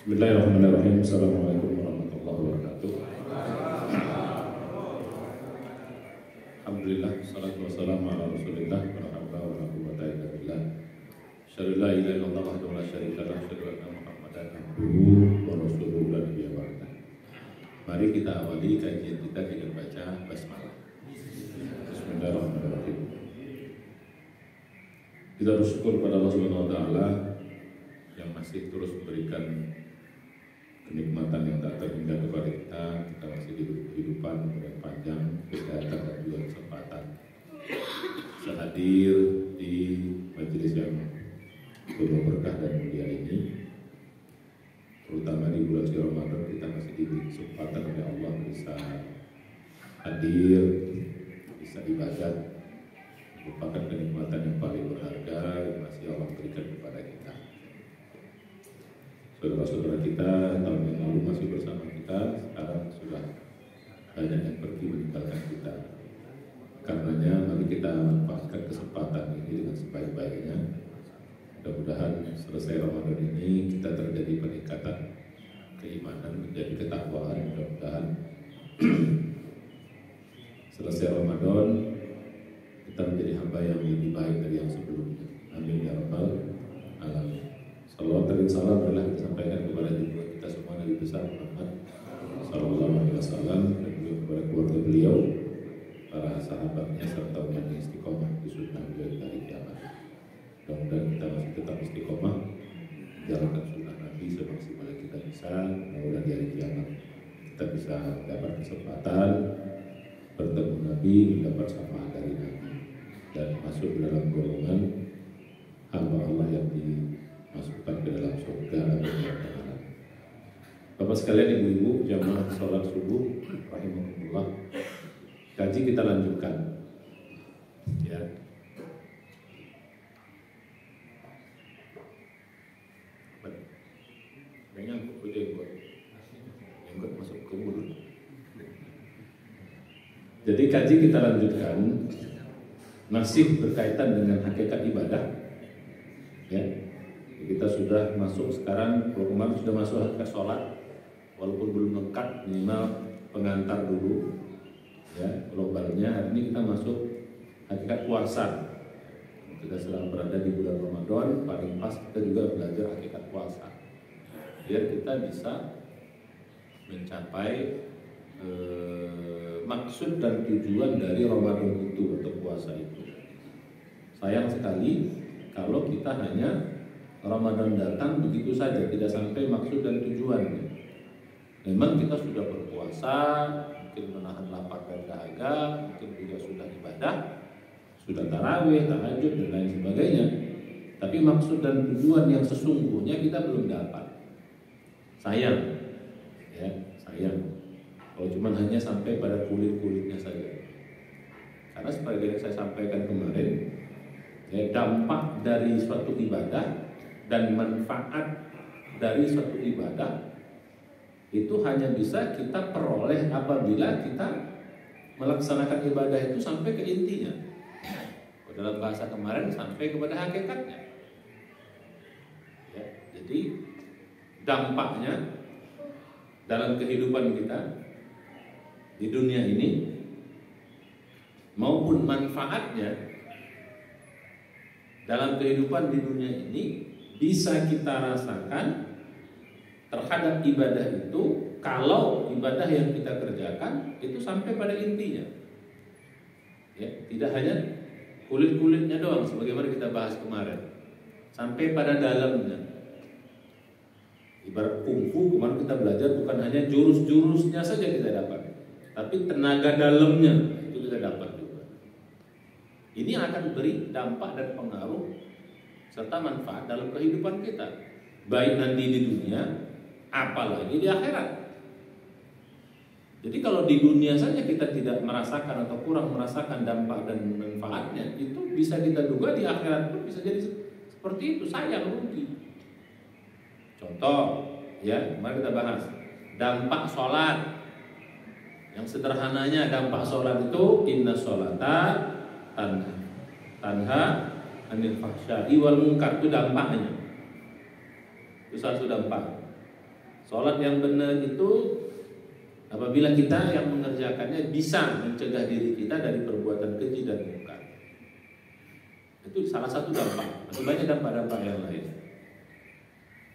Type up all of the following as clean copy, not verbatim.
Bismillahirrahmanirrahim. Assalamualaikum warahmatullahi wabarakatuh. Alhamdulillah, salatu wassalamu ala rasulillah, wa la hawla wa la quwwata illa billah. Asyhadu an la ilaha illallah wahdahu la syarika lah, asyhadu anna Muhammadan abduhu wa rasuluhu la nabiyya ba'dah. Mari kita awali kajian kita dengan baca basmalah. Bismillahirrahmanirrahim. Kita bersyukur pada Allah Subhanahu wa taala yang masih terus memberikan kenikmatan yang tak terhingga kepada kita. Kita masih diberi kehidupan yang panjang, kesehatan dan juga kesempatan bisa hadir di majelis yang penuh berkah dan mulia ini. Terutama di bulan suci Ramadan kita masih diberi kesempatan oleh Allah bisa hadir, bisa ibadat, merupakan kenikmatan yang paling berharga yang masih Allah berikan kepada kita. Saudara-saudara kita tahun yang lalu masih bersama kita, sekarang sudah banyak yang pergi meninggalkan kita. Karenanya mari kita manfaatkan kesempatan ini dengan sebaik-baiknya. Mudah-mudahan selesai Ramadan ini kita terjadi peningkatan keimanan, menjadi ketakwaan. Mudah-mudahan selesai Ramadan kita menjadi hamba yang lebih baik dari yang sebelumnya. Amin ya rabbal alamin. Salawat dan salam adalah disampaikan kepada junjungan kita semua Nabi besar Muhammad sallallahu alaihi wasallam dan juga kepada keluarga beliau, para sahabatnya serta umat yang istiqomah di sunnah beliau dari hari kiamat. Mudah-mudahan kita masih tetap istiqomah menjalankan sunnah Nabi semaksimal yang kita bisa. Mudah-mudahan di hari kiamat kita bisa dapat kesempatan bertemu Nabi, mendapat syafaat dari Nabi dan masuk dalam golongan hamba Allah yang dimasukkan ke dalam surga. Bapak sekalian, ibu-ibu, jamaah sholat subuh rahimahumullah, kaji kita lanjutkan ya. Dengan yang masuk ke mulut. Jadi kaji kita lanjutkan masih berkaitan dengan hakikat ibadah ya. Kita sudah masuk sekarang, kalau kemarin sudah masuk hakikat sholat, walaupun belum lengkap, minimal pengantar dulu ya globalnya. Hari ini kita masuk hakikat puasa. Kita sedang berada di bulan Ramadan, paling pas kita juga belajar hakikat puasa biar kita bisa mencapai maksud dan tujuan dari Ramadan itu atau puasa itu. Sayang sekali kalau kita hanya Ramadan datang begitu saja, tidak sampai maksud dan tujuannya. Memang kita sudah berpuasa, mungkin menahan lapar dan dahaga, mungkin juga sudah ibadah, sudah tarawih, tahajud dan lain sebagainya. Tapi maksud dan tujuan yang sesungguhnya kita belum dapat. Sayang, ya sayang. Kalau cuma hanya sampai pada kulit-kulitnya saja. Karena seperti yang saya sampaikan kemarin, ya, dampak dari suatu ibadah dan manfaat dari suatu ibadah itu hanya bisa kita peroleh apabila kita melaksanakan ibadah itu sampai ke intinya. Dalam bahasa kemarin sampai kepada hakikatnya. Ya, jadi dampaknya dalam kehidupan kita di dunia ini maupun manfaatnya dalam kehidupan di dunia ini bisa kita rasakan terhadap ibadah itu kalau ibadah yang kita kerjakan itu sampai pada intinya. Ya, tidak hanya kulit-kulitnya doang sebagaimana kita bahas kemarin, sampai pada dalamnya. Ibarat kungfu, kemarin kita belajar bukan hanya jurus-jurusnya saja kita dapat, tapi tenaga dalamnya itu kita dapat juga. Ini akan beri dampak dan pengaruh serta manfaat dalam kehidupan kita, baik nanti di dunia, apalagi di akhirat. Jadi kalau di dunia saja kita tidak merasakan atau kurang merasakan dampak dan manfaatnya, itu bisa kita duga di akhirat pun bisa jadi seperti itu, sayang, rugi. Contoh, ya, mari kita bahas dampak sholat. Yang sederhananya dampak sholat itu inna sholata tanha anil fahsya'i wal munkar, itu dampaknya. Itu satu dampak. Sholat yang benar itu apabila kita yang mengerjakannya bisa mencegah diri kita dari perbuatan keji dan munkar. Itu salah satu dampak. Masih banyak dampak-dampak yang lain.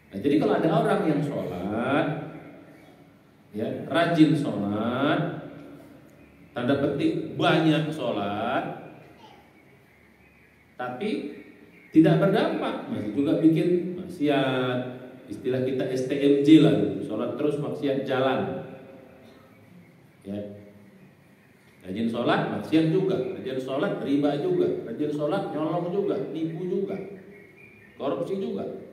Nah, jadi kalau ada orang yang sholat, ya, rajin sholat, tanda petik banyak sholat, tapi tidak berdampak, masih juga bikin maksiat. Istilah kita STMJ lah, sholat terus maksiat jalan. Ya. Rajin sholat, maksiat juga. Rajin sholat, riba juga. Rajin sholat, nyolong juga, nipu juga, korupsi juga.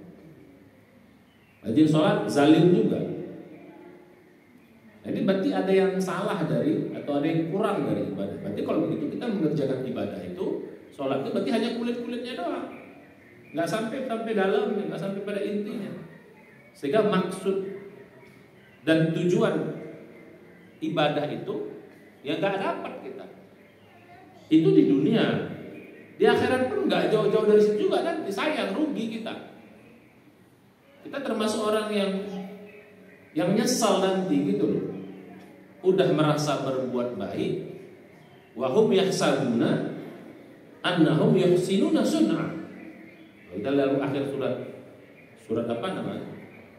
Rajin sholat, zalim juga. Jadi berarti ada yang salah dari, atau ada yang kurang dari ibadah. Berarti kalau begitu kita mengerjakan ibadah itu, sholat itu berarti hanya kulit-kulitnya doang, nggak sampai dalamnya, nggak sampai pada intinya. Sehingga maksud dan tujuan ibadah itu ya nggak dapat kita. Itu di dunia, di akhirat pun nggak jauh-jauh dari situ juga, nanti sayang, rugi kita. Kita termasuk orang yang nyesal nanti gitu loh. Udah merasa berbuat baik, wahum yahsabuna annahum yuhsinuna sun'a. Kita lalu akhir surat apa namanya?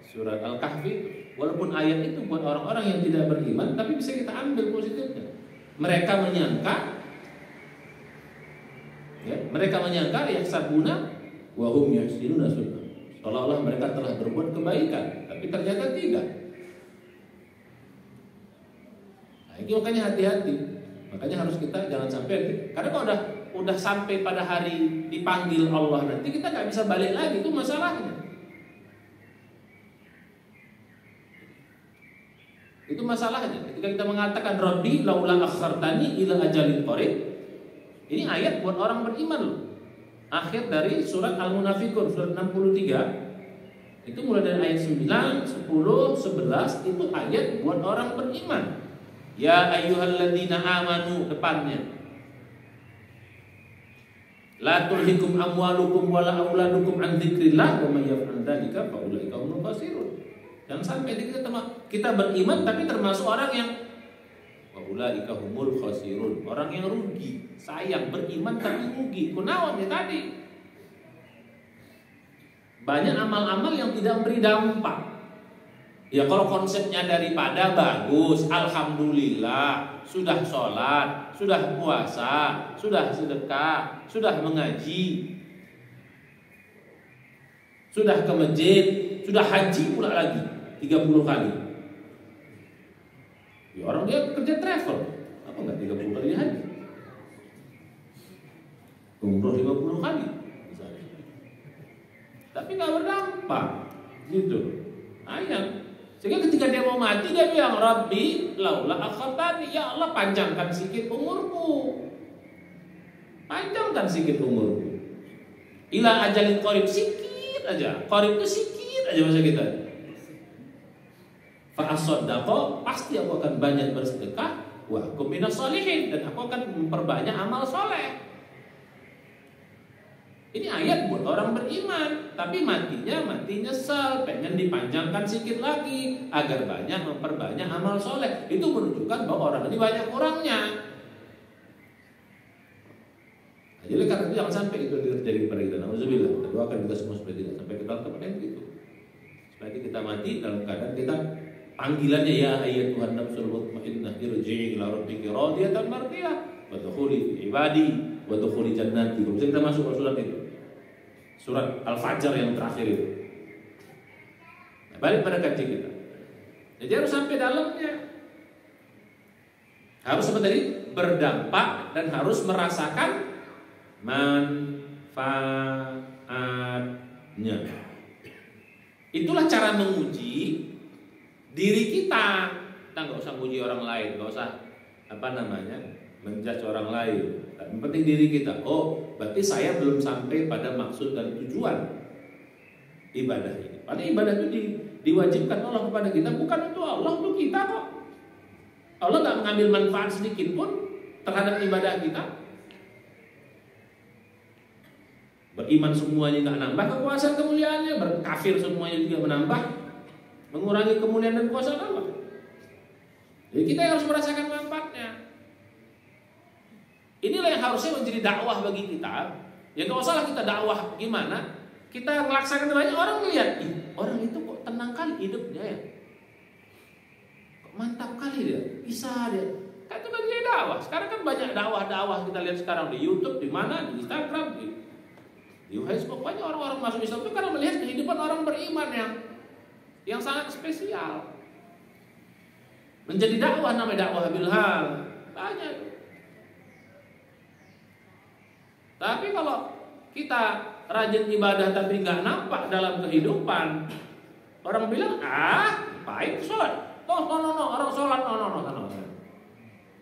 Surat Al-Kahfi. Walaupun ayat itu buat orang-orang yang tidak beriman, tapi bisa kita ambil positifnya. Mereka menyangka yahsabuna wahum yuhsinuna sun'a. Seolah-olah mereka telah berbuat kebaikan, tapi ternyata tidak. Nah, ini makanya hati-hati. Makanya harus kita jangan sampai, karena kalau udah sampai pada hari dipanggil Allah nanti kita nggak bisa balik lagi, itu masalahnya. Itu masalahnya. Ketika kita mengatakan Rabbi laula akhartani ila ajalin qarib, ini ayat buat orang beriman loh. Akhir dari surat Al-Munafiqun, surat 63. Itu mulai dari ayat 9, 10, 11 itu ayat buat orang beriman. Ya ayyuhalladzina amanu, depannya. La tulhikum amwalukum wala auladukum an dzikrillah wa may yaf'al dzalika fa ulaika humul khasirun. Jangan sampai kita beriman tapi termasuk orang yang wa ulaika humul khasirun, orang yang rugi. Sayang beriman tapi rugi. Kunaon ya tadi? Banyak amal-amal yang tidak beri dampak. Ya kalau konsepnya daripada bagus, alhamdulillah, sudah sholat, sudah puasa, sudah sedekah, sudah mengaji, sudah ke masjid, sudah haji pula lagi 30 kali. Ya orang dia kerja travel, apa enggak 30 kali haji? Umroh 50 kali misalnya. Tapi enggak berdampak gitu. Ayang. Sehingga ketika dia mau mati dia bilang Rabbi laula akhartani, ya Allah panjangkan sikit umurku. Panjangkan sikit umurku. Ila ajalin qarib, sikit aja. Qarib itu sikit aja masa kita. Fa asaddaqa, pasti aku akan banyak bersedekah, wa kum minas sholihin, dan aku akan memperbanyak amal soleh. Ini ayat buat orang beriman, tapi mati nyesel, pengen dipanjangkan sedikit lagi agar banyak memperbanyak amal soleh. Itu menunjukkan bahwa orang ini banyak kurangnya. Nah, jadi karena itu jangan sampai itu terjadi kepada kita. Alhamdulillah, kita doakan kita semua supaya tidak sampai kita kepada itu. Supaya kita mati dalam keadaan kita panggilannya ya ayat Tuhan nafsul mutmainnah irji'i ila rabbiki radiyatan mardiyah wa dukhuli fi ibadi wa dukhuli jannati. Bisa kita masuk ke surat itu. Surat Al-Fajr yang terakhir itu. Nah, balik pada kaji kita. Jadi harus sampai dalamnya. Harus seperti tadi berdampak dan harus merasakan manfaatnya. Itulah cara menguji diri kita. Kita nggak usah menguji orang lain, nggak usah menjudge orang lain. Yang penting diri kita. Oh, berarti saya belum sampai pada maksud dan tujuan ibadah ini. Padahal ibadah itu diwajibkan Allah kepada kita, bukan untuk Allah, untuk kita kok. Allah nggak mengambil manfaat sedikit pun terhadap ibadah kita. Beriman semuanya nggak nambah kekuasaan kemuliaannya, berkafir semuanya juga menambah mengurangi kemuliaan dan kuasa Allah. Jadi kita yang harus merasakan manfaatnya. Inilah yang harusnya menjadi dakwah bagi kita. Ya nggak usah lah kita dakwah gimana, kita melaksanakan banyak orang melihat, orang itu kok tenang kali hidupnya ya, kok mantap kali dia, bisa dia. Kan itu bagian dakwah. Sekarang kan banyak dakwah kita lihat sekarang di YouTube, di mana, di Instagram, di Facebook, banyak orang-orang masuk Islam itu karena melihat kehidupan orang beriman yang sangat spesial. Menjadi dakwah, namanya dakwah bilhal, banyak. Tapi kalau kita rajin ibadah tapi nggak nampak dalam kehidupan, orang bilang baik sholat, no, orang sholat, no.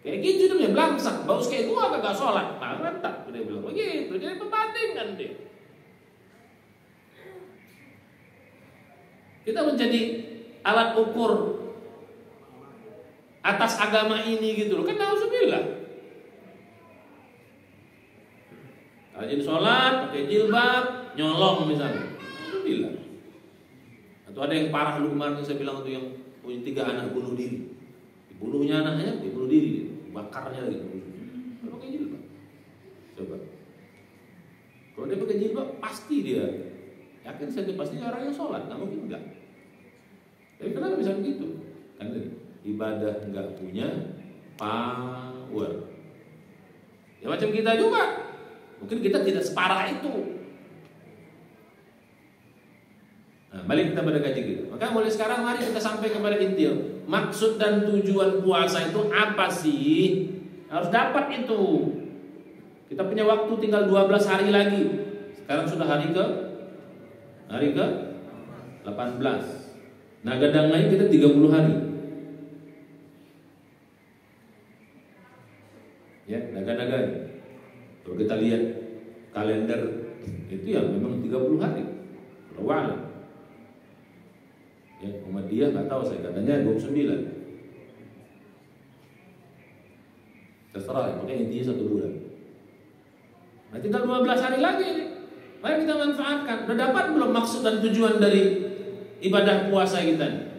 Kayak gitu dia belangsak, bagus kayak gua kagak sholat, mantap dia bilang begitu, jadi perbandingan dia. Kita menjadi alat ukur atas agama ini gitu loh, kan nauzubillah. Rajin sholat, pakai jilbab, nyolong misalnya, nauzubillah. Atau ada yang parah dulu kemarin saya bilang itu yang punya 3 anak bunuh diri, dibunuhnya anaknya, dia bunuh diri, bakarnya gitu. Kalau pakai jilbab, coba. Kalau dia pakai jilbab, pasti dia yakin saja pasti orangnya sholat, nggak mungkin enggak. Tapi kenapa bisa begitu? Kan ibadah nggak punya power. Ya macam kita juga. Mungkin kita tidak separah itu. Nah, balik kita pada kaji kita. Maka mulai sekarang mari kita sampai kepada inti. Maksud dan tujuan puasa itu apa sih? Harus dapat itu. Kita punya waktu tinggal 12 hari lagi. Sekarang sudah hari ke 18. Nah, gadang lain kita 30 hari. Ya, naga-naga. Kalau kita lihat kalender itu ya memang 30 hari. Kalau wala. Ya, Muhammadiyah nggak tahu saya katanya 29. Terserah, pokoknya intinya 1 bulan. Nah, tinggal 12 hari lagi ini. Mari kita manfaatkan. Udah dapat belum maksud dan tujuan dari ibadah puasa kita?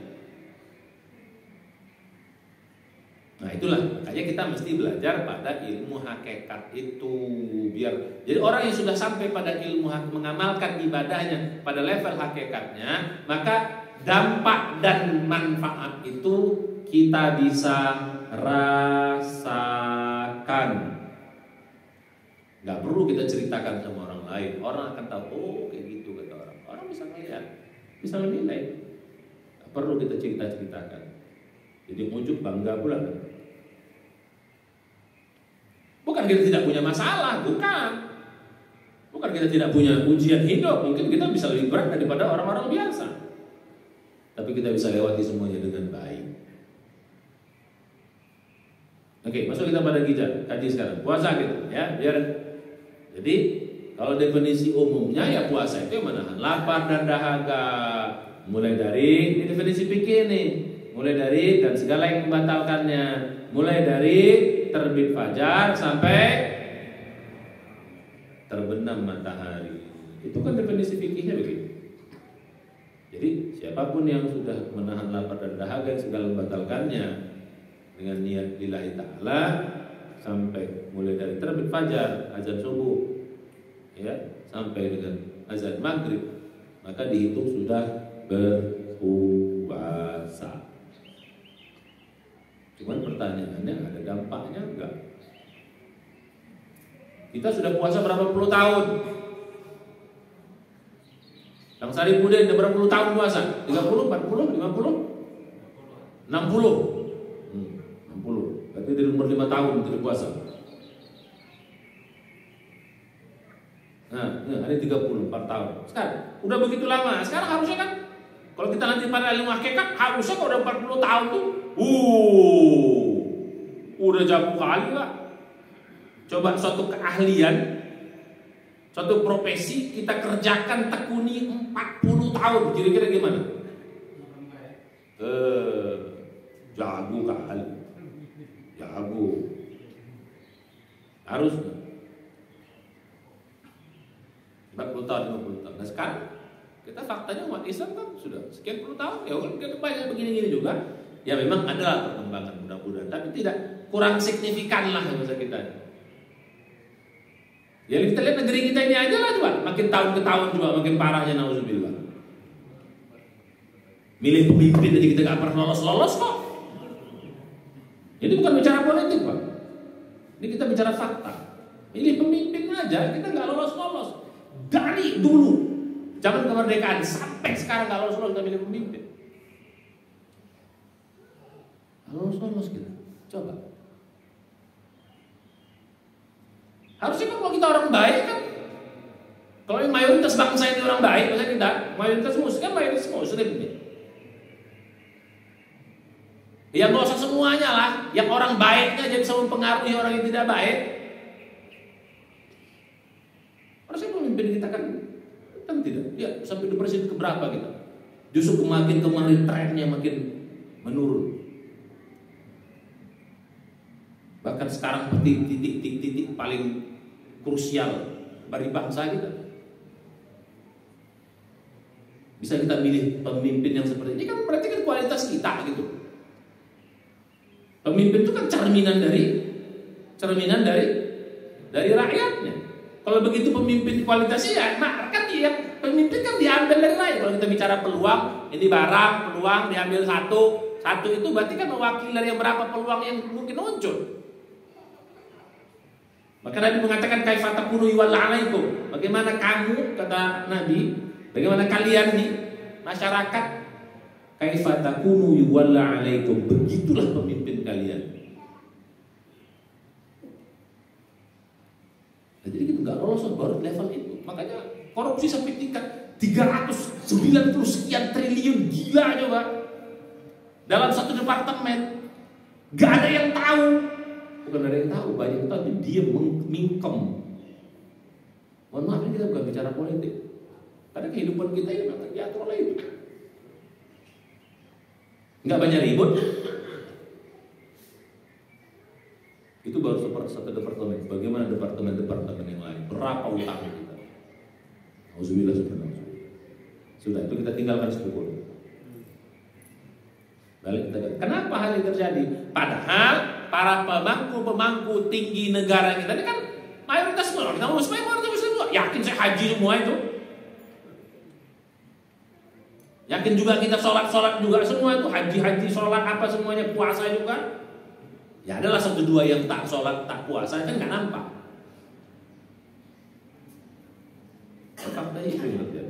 Nah, itulah makanya kita mesti belajar pada ilmu hakikat itu, biar jadi orang yang sudah sampai pada ilmu mengamalkan ibadahnya pada level hakikatnya, maka dampak dan manfaat itu kita bisa rasakan. Gak perlu kita ceritakan sama orang lain, orang akan tahu, oh kayak gitu kata orang. Orang bisa melihat, bisa menilai. Gak perlu kita ceritakan. Jadi ujub bangga pula. Bukan kita tidak punya masalah, bukan kita tidak punya ujian hidup. Mungkin kita bisa lebih berat daripada orang-orang biasa, tapi kita bisa lewati semuanya dengan baik. Oke, masuk kita pada kaji sekarang. Puasa gitu, ya. Jadi kalau definisi umumnya ya puasa itu menahan lapar dan dahaga. Mulai dari ini definisi fikih nih. Mulai dari dan segala yang membatalkannya. Mulai dari terbit fajar sampai terbenam matahari. Itu kan definisi fikihnya begitu. Jadi siapapun yang sudah menahan lapar dan dahaga yang segala membatalkannya dengan niat lillahi ta'ala sampai mulai dari terbit fajar, azan subuh, ya, sampai dengan azan maghrib, maka dihitung sudah berpuasa. Cuman pertanyaannya, ada dampaknya enggak? Kita sudah puasa berapa puluh tahun? Bang Saripudin udah berapa puluh tahun puasa? 30, 40, 50? 60. 60. Berarti dari umur 5 tahun tidak puasa. Nah, ada 34 tahun. Sekarang udah begitu lama. Sekarang harusnya kan kalau kita nanti pada ilmu hakikat, harusnya kalau udah 40 tahun tuh udah jago kali lah. Coba suatu keahlian, suatu profesi kita kerjakan tekuni 40 tahun, kira-kira gimana? Jago kali. Jago. Harus 40 tahun, 50 tahun. Nah sekarang Kita faktanya umat Islam kan sudah sekian puluh tahun, ya kan banyak begini-gini juga. Ya memang adalah perkembangan mudah-mudahan, tapi tidak kurang signifikan lah bahasa kita. Ya kita lihat negeri kita ini aja lah coba, makin tahun ke tahun juga makin parahnya, nauzubillah. Milih pemimpin aja kita gak pernah lolos-lolos kok. Ini bukan bicara politik Pak, ini kita bicara fakta. Milih pemimpin aja kita gak lolos-lolos. Dari dulu zaman kemerdekaan sampai sekarang gak lolos-lolos kita milih pemimpin. Lolos-lolos kita, coba. Harusnya kan kalau kita orang baik kan, kalau yang mayoritas bangsa ini orang baik, maksudnya kita mayoritas muslim kan mayoritas muslim ini. Ya nggak usah semuanya lah, yang orang baiknya jadi bisa mempengaruhi orang yang tidak baik. Harusnya pemimpin kita kan tidak, ya sampai di presiden keberapa kita, justru makin kemarin trennya makin menurun. Bahkan sekarang titik paling krusial bagi bangsa kita. Bisa kita milih pemimpin yang seperti ini kan berarti kan kualitas kita gitu. Pemimpin itu kan cerminan dari rakyatnya. Kalau begitu pemimpin kualitasnya ya, nah kan dia pemimpin kan diambil dari rakyat. Kalau kita bicara peluang, ini barang peluang diambil satu itu berarti kan mewakili dari yang berapa peluang yang mungkin muncul. Maka Nabi mengatakan kaifa takunu yuwalla alaikum. Bagaimana kamu, kata Nabi, bagaimana kalian nih masyarakat, kaifa takunu yuwalla alaikum, begitulah pemimpin kalian. Nah, jadi kita nggak lolos baru level itu. Makanya korupsi sampai tingkat 390 sekian triliun, gila coba. Dalam satu departemen, nggak ada yang tahu. Bukan ada yang tahu, banyak yang tahu, tapi dia mingkem. Mohon maaf, ini kita bukan bicara politik. Karena kehidupan kita ini memang diatur oleh itu. Nggak banyak ribut. Itu baru satu departemen. Bagaimana departemen-departemen yang lain? Berapa utang kita? Auzubillah subhanahu. Sudah, itu kita tinggalkan sepuluh. Balik kita. Kenapa hal ini terjadi? Padahal para pemangku tinggi negara kita ini kan mayoritas semua. Kita mau mayoritas semua. Yakin saya haji semua itu. Yakin juga kita sholat juga semua itu, haji sholat apa semuanya, puasa juga. Ya adalah satu dua yang tak sholat tak puasa kan nggak nampak. Fakta itu ya.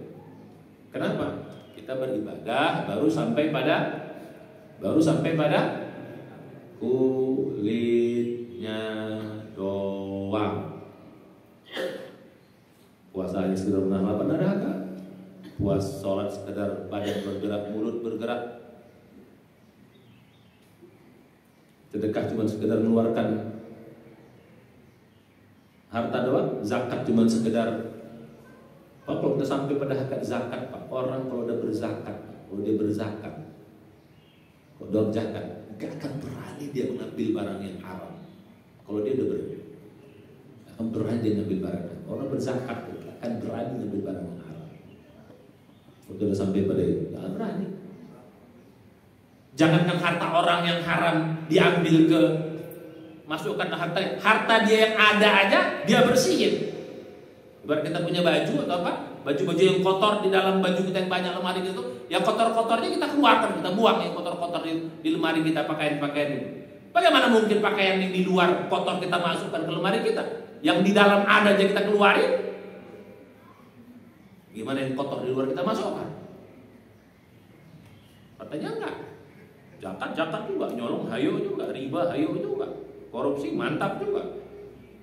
Kenapa? Kita beribadah baru sampai pada kulitnya doang. Puasa hanya sekedar menahan lapar neraka. Puas sholat sekedar badan bergerak, mulut bergerak. Sedekah cuma sekedar mengeluarkan harta doang. Zakat cuma sekedar. Pak, kalau kita sampai pada hakikat zakat, Pak, orang kalau udah berzakat, kalau dia berzakat, kalau dia berzakat, gak akan berani dia mengambil barang yang haram. Kalau dia udah akan berani dia mengambil barang. Orang berzakat akan berani mengambil barang yang haram. Kalau dia udah sampai pada itu, gak akan berani. Jangankan harta orang yang haram diambil ke masukkan harta dia yang ada aja dia bersihin. Ibarat kita punya baju atau apa, baju-baju yang kotor di dalam baju kita yang banyak lemari itu, yang kotor-kotornya kita keluarkan, kita buang yang kotor-kotor di lemari kita, pakaian-pakaian itu. Bagaimana mungkin pakaian yang di luar kotor kita masukkan ke lemari kita, yang di dalam ada aja kita keluarin? Gimana yang kotor di luar kita masukkan? Katanya enggak. Zakat juga, nyolong hayo juga, riba hayo juga, korupsi mantap juga,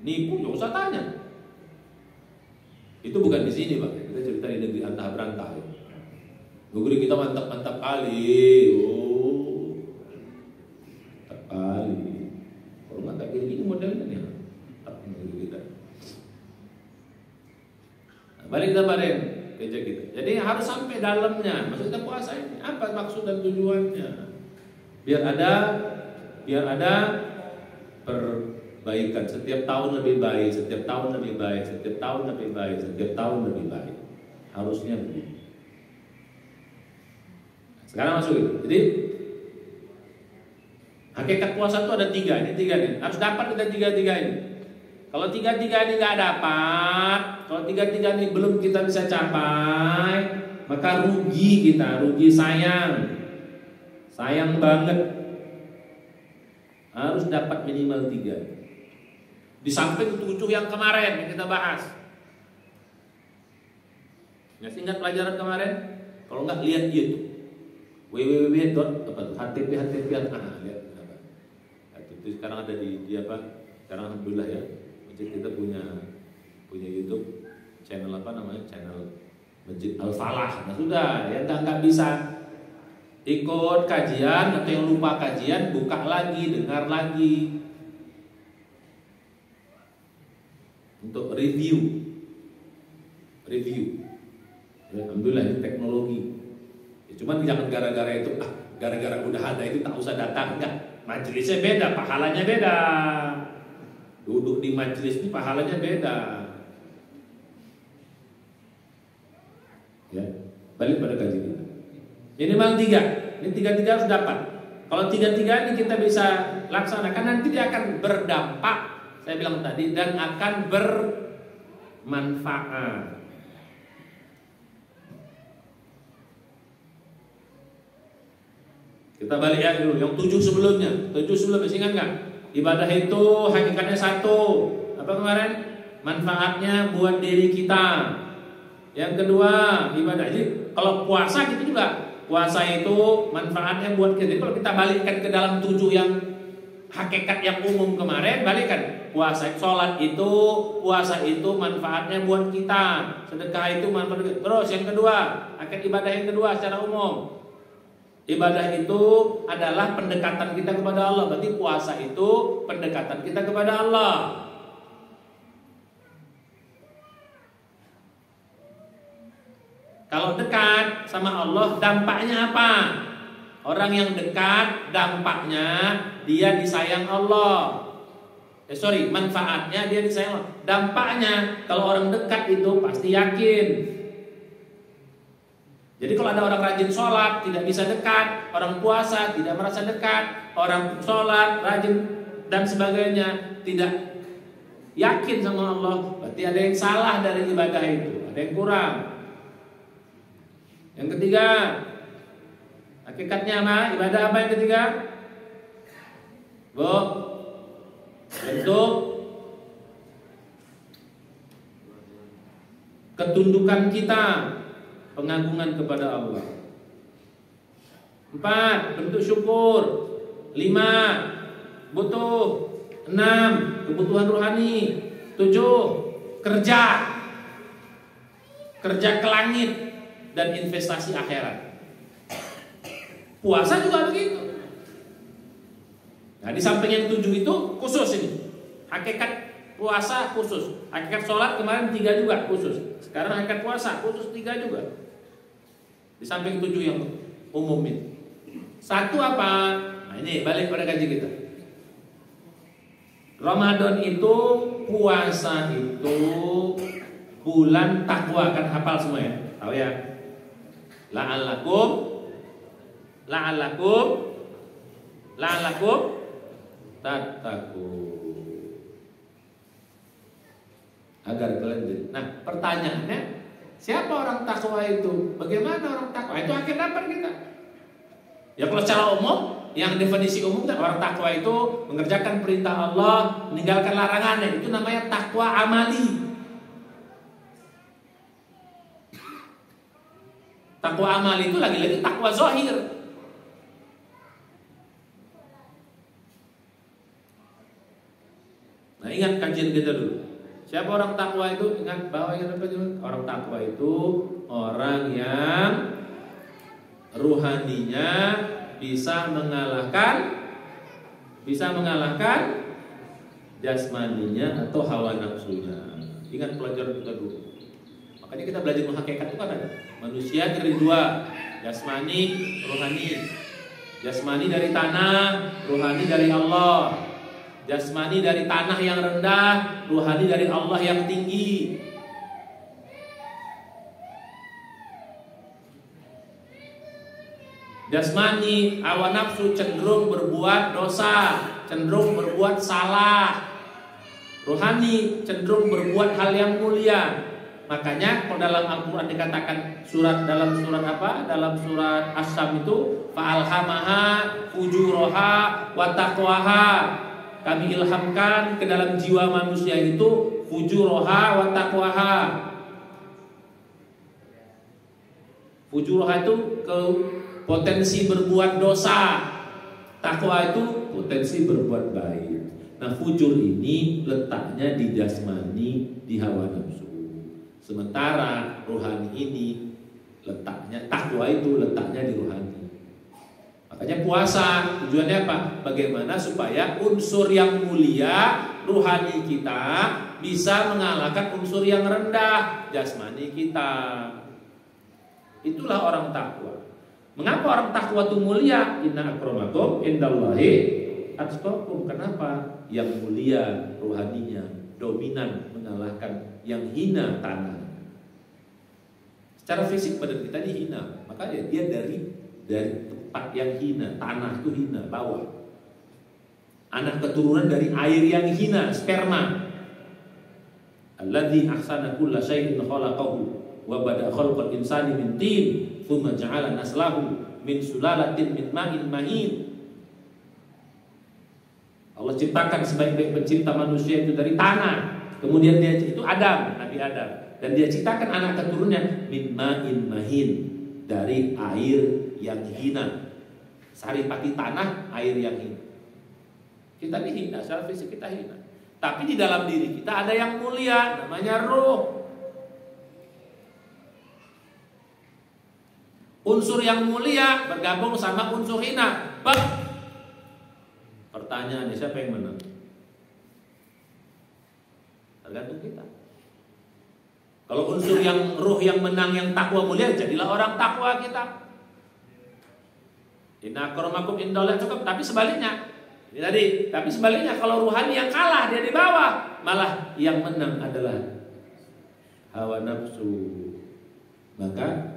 nipu nggak usah tanya. Itu bukan di sini Pak, kita cerita di negeri antah berantah. Negeri kita mantap kali, mantap kali. Kalau nggak kayak gini modelnya nih, mantap negeri kita. Nah, balik kita pada kerja kita. Jadi harus sampai dalamnya, maksud kita puasa ini apa maksud dan tujuannya? Biar ada perbaikan, setiap tahun lebih baik, setiap tahun lebih baik, setiap tahun lebih baik, setiap tahun lebih baik. Harusnya begitu. Sekarang masuk. Jadi hakikat puasa itu ada 3. Ini 3 nih. Harus dapat kita 3 ini. Kalau 3 ini nggak dapat, kalau 3 ini belum kita bisa capai, maka rugi kita, rugi sayang banget. Harus dapat minimal 3. Di samping 7 yang kemarin yang kita bahas. Nggak ingat pelajaran kemarin? Kalau nggak lihat dia tuh www.htp lihat apa? Itu sekarang ada di apa? Sekarang alhamdulillah ya. Masjid kita punya YouTube channel apa namanya? Channel Masjid Al-Falah. Nah sudah, ya nggak bisa ikut kajian atau yang lupa kajian, buka lagi, dengar lagi untuk review. Ya, alhamdulillah ini teknologi. Ya, cuman jangan gara-gara itu, gara-gara udah ada itu tak usah datang, enggak. Majelisnya beda, pahalanya beda. Duduk di majelis ini pahalanya beda. Ya, balik pada kaji kita. Minimal 3. Ini 3 harus dapat. Kalau 3 ini kita bisa laksanakan, nanti dia akan berdampak. Saya bilang tadi, dan akan bermanfaat. Kita balik ya dulu, yang 7 sebelumnya. 7 sebelumnya, ingat nggak? Ibadah itu hakikatnya 1. Apa kemarin? Manfaatnya buat diri kita. Yang kedua, ibadah. Jadi kalau puasa gitu juga. Puasa itu manfaatnya buat kita. Kalau kita balikkan ke dalam 7 yang hakikat yang umum kemarin, balikkan. Puasa itu manfaatnya buat kita. Sedekah itu manfaatnya. Terus yang kedua, hakikat ibadah yang kedua secara umum. Ibadah itu adalah pendekatan kita kepada Allah. Berarti puasa itu pendekatan kita kepada Allah. Kalau dekat sama Allah, dampaknya apa? Orang yang dekat, dampaknya dia disayang Allah. Manfaatnya dia disayang Allah. Dampaknya, kalau orang dekat itu pasti yakin. Jadi kalau ada orang rajin sholat tidak bisa dekat, orang puasa tidak merasa dekat, orang sholat rajin dan sebagainya tidak yakin sama Allah, berarti ada yang salah dari ibadah itu, ada yang kurang. Yang ketiga, hakikatnya apa? Ibadah apa yang ketiga? Bentuk ketundukan kita, pengagungan kepada Allah. 4. Bentuk syukur. 5. Butuh. 6. Kebutuhan rohani. 7. Kerja ke langit dan investasi akhirat. Puasa juga begitu. Nah, di samping yang 7 itu khusus ini. Hakikat puasa khusus. Hakikat sholat kemarin 3 juga khusus. Sekarang hakikat puasa khusus 3 juga. Di samping 7 yang umum ini. 1 apa? Nah ini balik pada kaji kita. Ramadan itu, puasa itu bulan takwa, kan hafal semua ya? Tahu ya? La'allakum tattaqun. Agar kalian jadi. Nah, pertanyaannya, siapa orang takwa itu? Bagaimana orang takwa? Itu akhirnya dapat kita. Ya kalau secara umum, yang definisi umum kan orang takwa itu mengerjakan perintah Allah, meninggalkan larangannya. Itu namanya takwa amali. Takwa amali itu lagi-lagi takwa zahir. Nah, ingat kajian kita dulu. Siapa orang takwa itu? Ingat bahwa orang takwa itu orang yang ruhaninya bisa mengalahkan jasmaninya atau hawa nafsunya. Ingat pelajaran kita dulu. Makanya kita belajar hakikat itu kan ada. Manusia dari 2, jasmani, ruhani. Jasmani dari tanah, ruhani dari Allah. Jasmani dari tanah yang rendah, ruhani dari Allah yang tinggi. Jasmani, hawa nafsu cenderung berbuat dosa, cenderung berbuat salah. Rohani cenderung berbuat hal yang mulia. Makanya kalau dalam Al-Quran dikatakan dalam surat apa? Dalam surat As-Sam itu fa'alhamaha fujuraha wa taqwaha. Kami ilhamkan ke dalam jiwa manusia itu fujuraha wa taqwaha. Fujuraha itu ke potensi berbuat dosa. Takwa itu potensi berbuat baik. Nah, fujur ini letaknya di jasmani, di hawa nafsu. Sementara rohani ini letaknya, takwa itu letaknya di rohani. Makanya puasa tujuannya apa? Bagaimana supaya unsur yang mulia rohani kita bisa mengalahkan unsur yang rendah jasmani kita. Itulah orang takwa. Mengapa orang takwa itu mulia? Inna akramakum indallahi atqakum. Kenapa? Yang mulia rohaninya dominan mengalahkan yang hina tanah. Secara fisik badan kita ini hina, makanya dia dari tempat yang hina, tanah itu hina, bawah. Anak keturunan dari air yang hina, sperma. Alladzi ahsana kulla syai'in khalaqahu wa bada khalqal insani min tin, tsumma ja'ala naslahu min sulalatin min ma'in mahin. Allah ciptakan sebaik-baik pencipta manusia itu dari tanah. Kemudian dia itu Adam, Nabi Adam. Dan dia ciptakan anak keturunannya min ma'in mahin, dari air yang hina. Saripati tanah, air yang hina. Kita ini hina, secara fisik kita hina. Tapi di dalam diri kita ada yang mulia, namanya ruh. Unsur yang mulia bergabung sama unsur hina. Pertanyaannya, siapa yang menang? Tergantung kita. Kalau unsur yang ruh yang menang, yang takwa mulia, jadilah orang takwa kita. Inna akramakum indallahi atqakum. Tapi sebaliknya, ini tadi. Tapi sebaliknya, kalau ruhani yang kalah, dia di bawah. Malah yang menang adalah hawa nafsu. Maka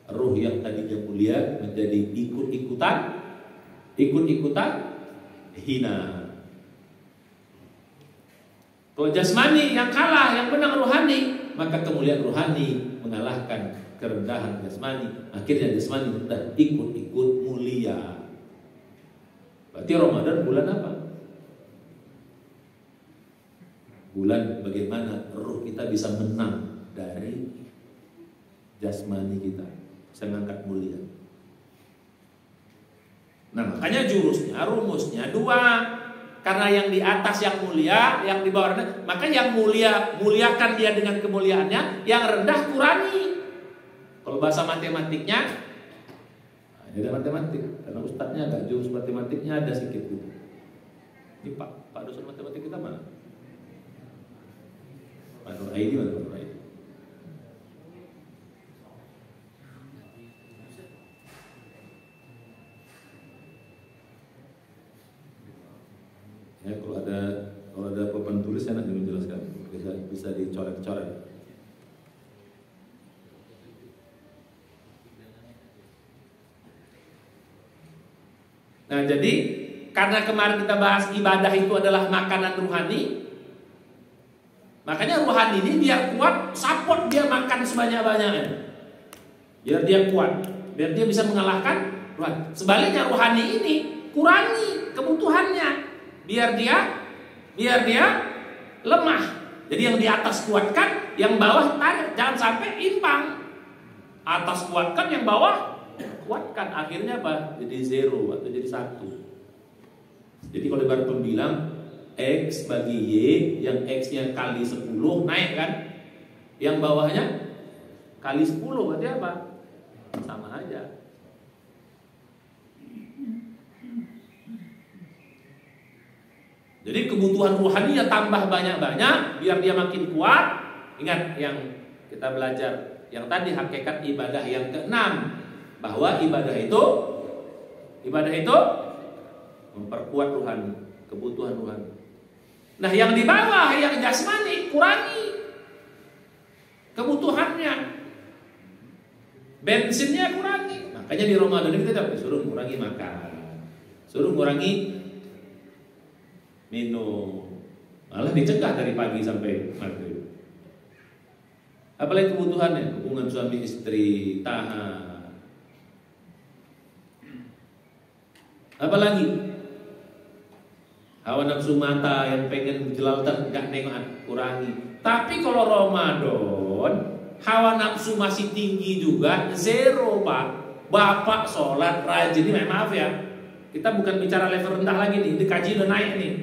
ruh yang tadinya mulia menjadi ikut-ikutan hina. Kalau jasmani yang kalah, yang menang ruhani, maka kemuliaan ruhani mengalahkan kerendahan jasmani. Akhirnya jasmani rendah, ikut-ikut mulia. Berarti Ramadan bulan apa? Bulan bagaimana ruh kita bisa menang dari jasmani kita, bisa mengangkat mulia. Nah, makanya jurusnya, rumusnya dua. Karena yang di atas yang mulia, yang di bawah rendah. Maka yang mulia, muliakan dia dengan kemuliaannya. Yang rendah kurangi. Kalau bahasa matematiknya, ini ada matematik. Karena ustadznya agak jurus matematiknya ada sedikit gitu. Ini Pak dosen matematik kita mana? Pak Nur Aidi mana Pak Nur Aidi? Ya, kalau ada papan tulis saya nanti menjelaskan, bisa dicoret-coret. Nah, jadi karena kemarin kita bahas ibadah itu adalah makanan ruhani, makanya ruhani ini biar kuat, support dia makan sebanyak-banyaknya, biar dia kuat, biar dia bisa mengalahkan ruhani. Sebaliknya ruhani ini kurangi kebutuhannya. Biar dia lemah. Jadi yang di atas kuatkan, yang bawah tarik. Jangan sampai imbang. Atas kuatkan, yang bawah kuatkan. Akhirnya apa? Jadi zero atau jadi satu. Jadi kalau ibarat pembilang, X bagi Y, yang X-nya kali 10 naik kan? Yang bawahnya kali 10, berarti apa? Sama aja. Jadi kebutuhan ruhaninya tambah banyak-banyak biar dia makin kuat. Ingat yang kita belajar yang tadi, hakikat ibadah yang ke-6, bahwa ibadah itu memperkuat ruhani, kebutuhan ruhani. Nah, yang di bawah yang jasmani kurangi kebutuhannya. Bensinnya kurangi. Nah, Makanya di Ramadan ini kita disuruh mengurangi makan, suruh mengurangi minum, malah dicegah dari pagi sampai maghrib. Apalagi kebutuhannya, hubungan suami istri, tahan. Apalagi hawa nafsu mata yang pengen jelalatan gak nengok, kurangi. Tapi kalau Ramadan hawa nafsu masih tinggi juga, zero Pak. Bapak sholat rajin, ini maaf ya, kita bukan bicara level rendah lagi nih, ini kaji udah naik nih.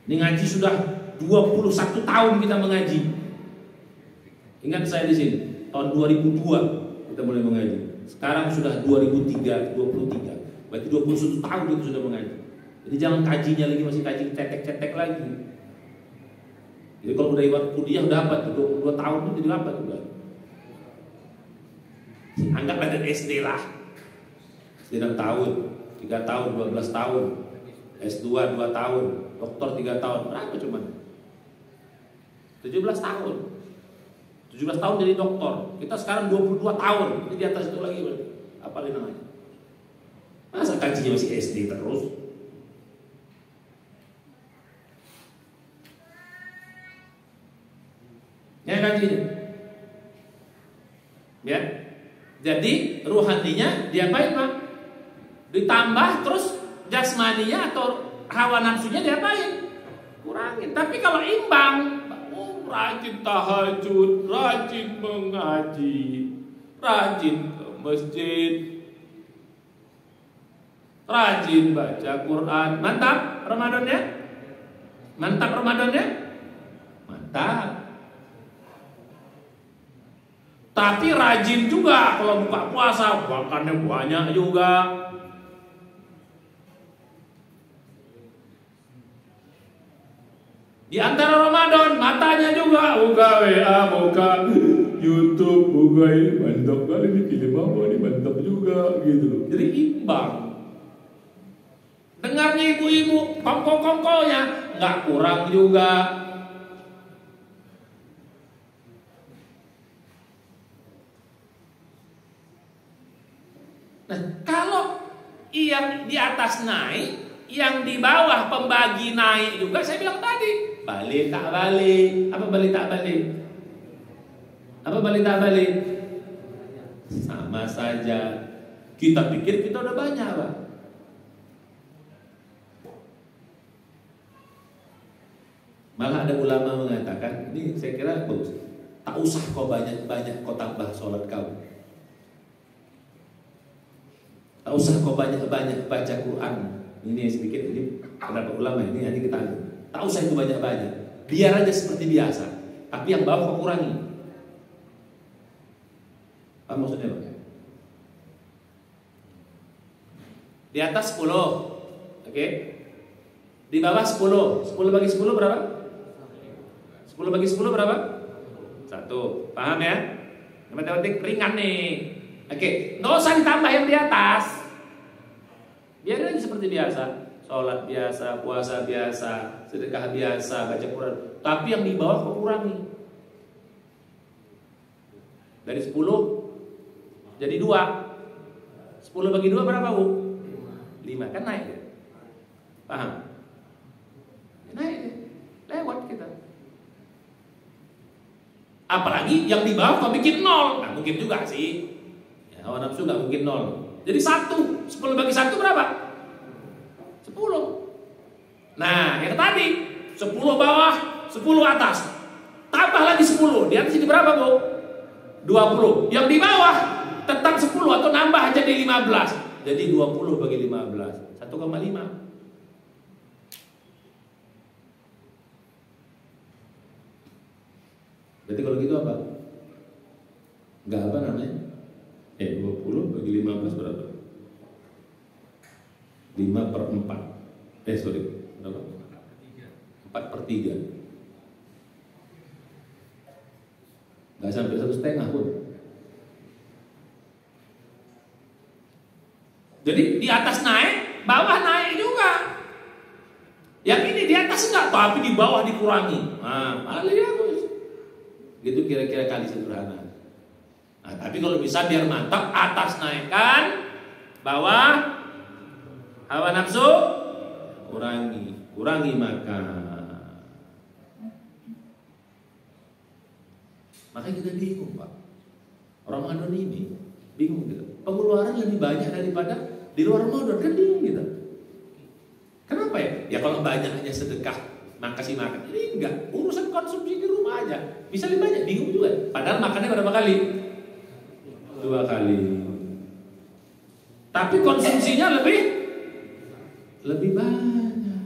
Ini ngaji sudah 21 tahun kita mengaji. Ingat saya di sini, tahun 2002 kita mulai mengaji. Sekarang sudah 2023, berarti 21 tahun kita sudah mengaji. Jadi jangan kajinya lagi masih kaji cetek-cetek lagi. Jadi kalau udah ibarat kuliah udah dapat 22 tahun itu jadi apa juga? Anggap ada SD lah. SD 6 tahun, 3 tahun, 12 tahun. S2 2 tahun, doktor 3 tahun. Berapa cuma? 17 tahun. 17 tahun jadi doktor. Kita sekarang 22 tahun. Ini di atas itu lagi berarti. Apalagi namanya? Masa kajinya masih SD terus? Ya kajinya. Ya. Jadi ruhaninya diapain Pak? Ditambah terus jasmaninya atau hawa nafsunya diapain? Kurangin. Tapi kalau imbang, rajin tahajud, rajin mengaji, rajin ke masjid, rajin baca Quran. Mantap Ramadannya? Mantap Ramadannya? Mantap. Tapi rajin juga kalau buka puasa, makannya banyak juga. Di antara Ramadan, matanya juga buka WA, buka YouTube, buka ini mantap kali ini film apa ini mantap juga gitu. Jadi imbang. Dengarnya ibu-ibu, kongko-kongkonya nggak kurang juga. Nah, kalau yang di atas naik, yang di bawah pembagi naik juga, saya bilang tadi, balik tak balik. Apa balik tak balik? Apa balik tak balik? Sama saja. Kita pikir kita udah banyak, Pak. Malah ada ulama mengatakan, ini saya kira bagus. Tak usah kau banyak-banyak kau tambah sholat kau. Tak usah kau banyak-banyak baca Quran. Ini sedikit, ini kenapa ulama ini hanya kita ambil. Tak usah itu banyak-banyak. Biar aja seperti biasa. Tapi yang bawah kau kurangi. Apa maksudnya Pak? Di atas 10. Oke. Di bawah 10. 10 bagi 10 berapa? 10 bagi 10 berapa? 1. Paham ya? Matematik ringan nih. Oke, nggak usah ditambah yang di atas. Biarin aja seperti biasa. Sholat biasa, puasa biasa, sedekah biasa, baca Quran. Tapi yang di bawah kau kurangi. Dari 10 jadi 2. 10 bagi 2 berapa Bu? 5, kan naik ya? Paham? Naik ya? Lewat kita. Apalagi yang di bawah kau bikin 0. Nah mungkin juga sih. Hawa nafsu gak mungkin 0. Jadi 1. 10 bagi 1 berapa? 10. Nah yang tadi 10 bawah, 10 atas. Tambah lagi 10. Di atas ini berapa Bu? 20. Yang di bawah tetap 10 atau nambah jadi 15. Jadi 20 bagi 15 1,5. Berarti kalau gitu apa? Gak apa namanya? 20 bagi 15 berapa? 5/4. Sorry, berapa? 4/3. Gak sampai 1,5 pun. Jadi di atas naik, bawah naik juga. Yang ini di atas enggak, tapi di bawah dikurangi. Nah, malah ya, Gus. Gitu kira-kira kali sederhana. Nah, tapi kalau bisa biar mantap, atas naikkan, bawah hawa nafsu kurangi makan. Makanya kita bingung, Pak. Ramadan ini bingung kita. Pengeluaran lebih banyak daripada di luar Ramadan, kan bingung kita. Kenapa ya? Ya kalau banyaknya sedekah, kasih makan. Ini enggak, urusan konsumsi di rumah aja. Bisa lebih banyak, bingung juga. Padahal makannya berapa kali? 2 kali. Tapi konsumsinya lebih banyak.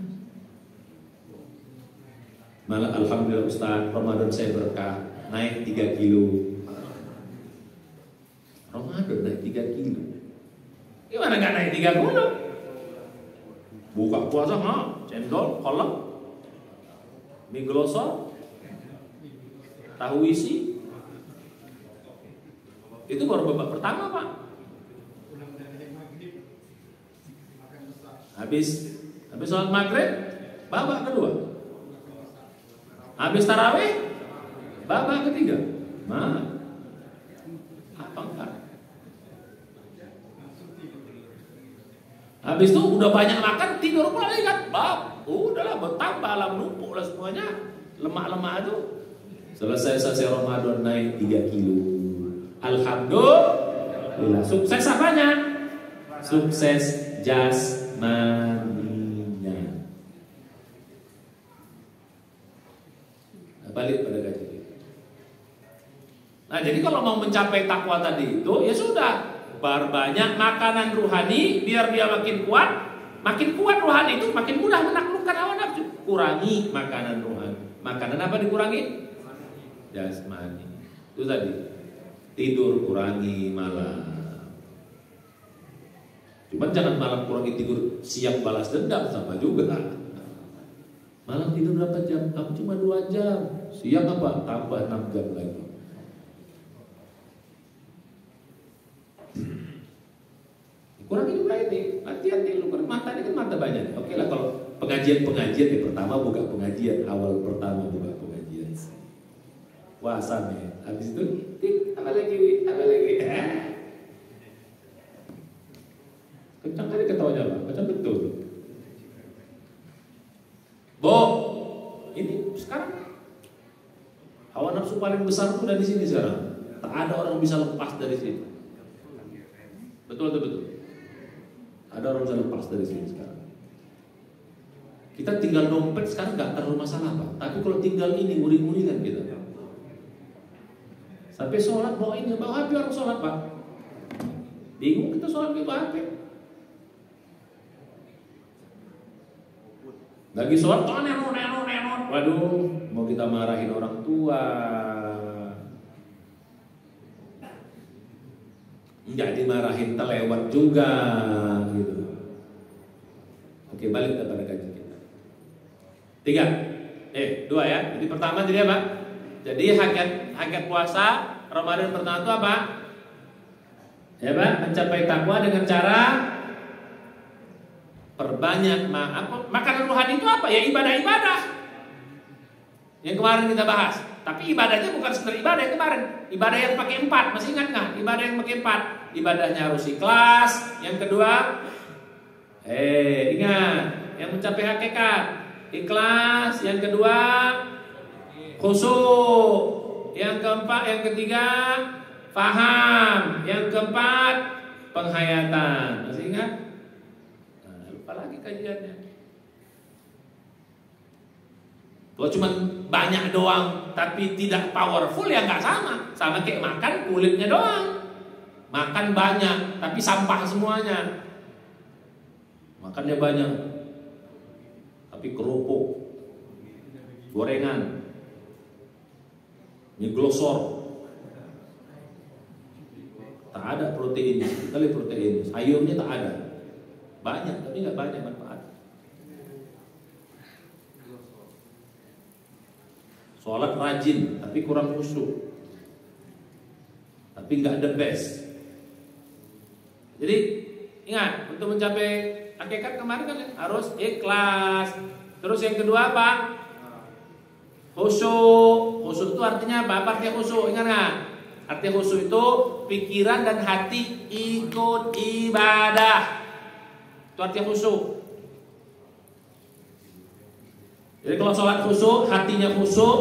Malah alhamdulillah Ustaz, Ramadan saya berkah, naik 3 kilo. Ramadan naik 3 kilo. Gimana nggak naik 3 kilo? Buka puasa, cendol, kolak, mie glosor, tahu isi. Itu baru babak pertama, Pak. Habis sholat maghrib, babak kedua. Habis tarawih, babak ketiga. Apa enggak? Habis itu udah banyak makan, tidur pula lagi kan? Udahlah bertambah lah, menumpuk lah semuanya. Lemak-lemak itu. Selesai Ramadan naik 3 kilo. Alhamdulillah. Sukses apanya? Sukses jasmaninya. Nah, balik pada gaji. Nah, jadi kalau mau mencapai takwa tadi itu, ya sudah, perbanyak makanan rohani biar dia makin kuat. Makin kuat rohani itu makin mudah menaklukkan hawa nafsu. Kurangi makanan rohani. Makanan apa dikurangi? Jasmani. Itu tadi. Tidur kurangi malam. Cuman jangan malam kurangi tidur, siang balas dendam, sama juga. Malam tidur berapa jam? Aku cuma 2 jam. Siang apa? Tambah 6 jam lagi. Kurangi juga ini. Hati-hati lu kan mata ini kan mata banyak. Oke lah kalau pengajian ya pertama buka pengajian, awal pertama buka pengajian. Puasa nih. Habis itu apa lagi? Kencang kali ketawanya, Pak. Macam betul. Ini sekarang hawa nafsu paling besar itu dari sini sekarang. Tak ada orang bisa lepas dari sini. Betul. Ada orang bisa lepas dari sini sekarang. Kita tinggal dompet sekarang nggak terlalu masalah, Pak. Tapi kalau tinggal ini uring-uringan kita. Sampai sholat bawa HP orang sholat, Pak. Bingung kita sholat bawa HP. Lagi sholat, nenot. Waduh, mau kita marahin orang tua. Enggak dimarahin, terlewat juga gitu. Oke, balik kepada gaji kita. 2 ya. Jadi pertama tadi apa? Jadi hakikat puasa Ramadan pertama itu apa? Ya, Pak, mencapai takwa dengan cara perbanyak makanan rohani itu apa? Ya ibadah-ibadah. Yang kemarin kita bahas. Tapi ibadahnya bukan sekedar ibadah yang kemarin. Ibadah yang pakai 4, masih ingat nggak? Ibadah yang pakai 4. Ibadahnya harus ikhlas. Yang kedua, ingat, yang mencapai hakikat ikhlas. Yang kedua, khusyuk. Yang ketiga, faham. Yang keempat, penghayatan. Masih ingat? Nah, lupa lagi kajiannya. Kalau cuma banyak doang tapi tidak powerful ya nggak sama. Sama kayak makan kulitnya doang. Makan banyak tapi sampah semuanya. Makannya banyak tapi kerupuk, gorengan, mie glosor. Tak ada proteinnya, sekali protein. Sayurnya tak ada. Banyak tapi nggak banyak manfaat. Sholat rajin, tapi kurang khusyuk, tapi nggak the best. Jadi ingat, untuk mencapai hakikat kemarin kan harus ikhlas. Terus yang kedua apa? Khusyuk. Khusyuk itu artinya apa? Apa artinya khusyuk? Ingat nggak? Artinya khusyuk itu pikiran dan hati ikut ibadah. Itu artinya khusyuk. Jadi kalau sholat khusyuk, hatinya khusyuk,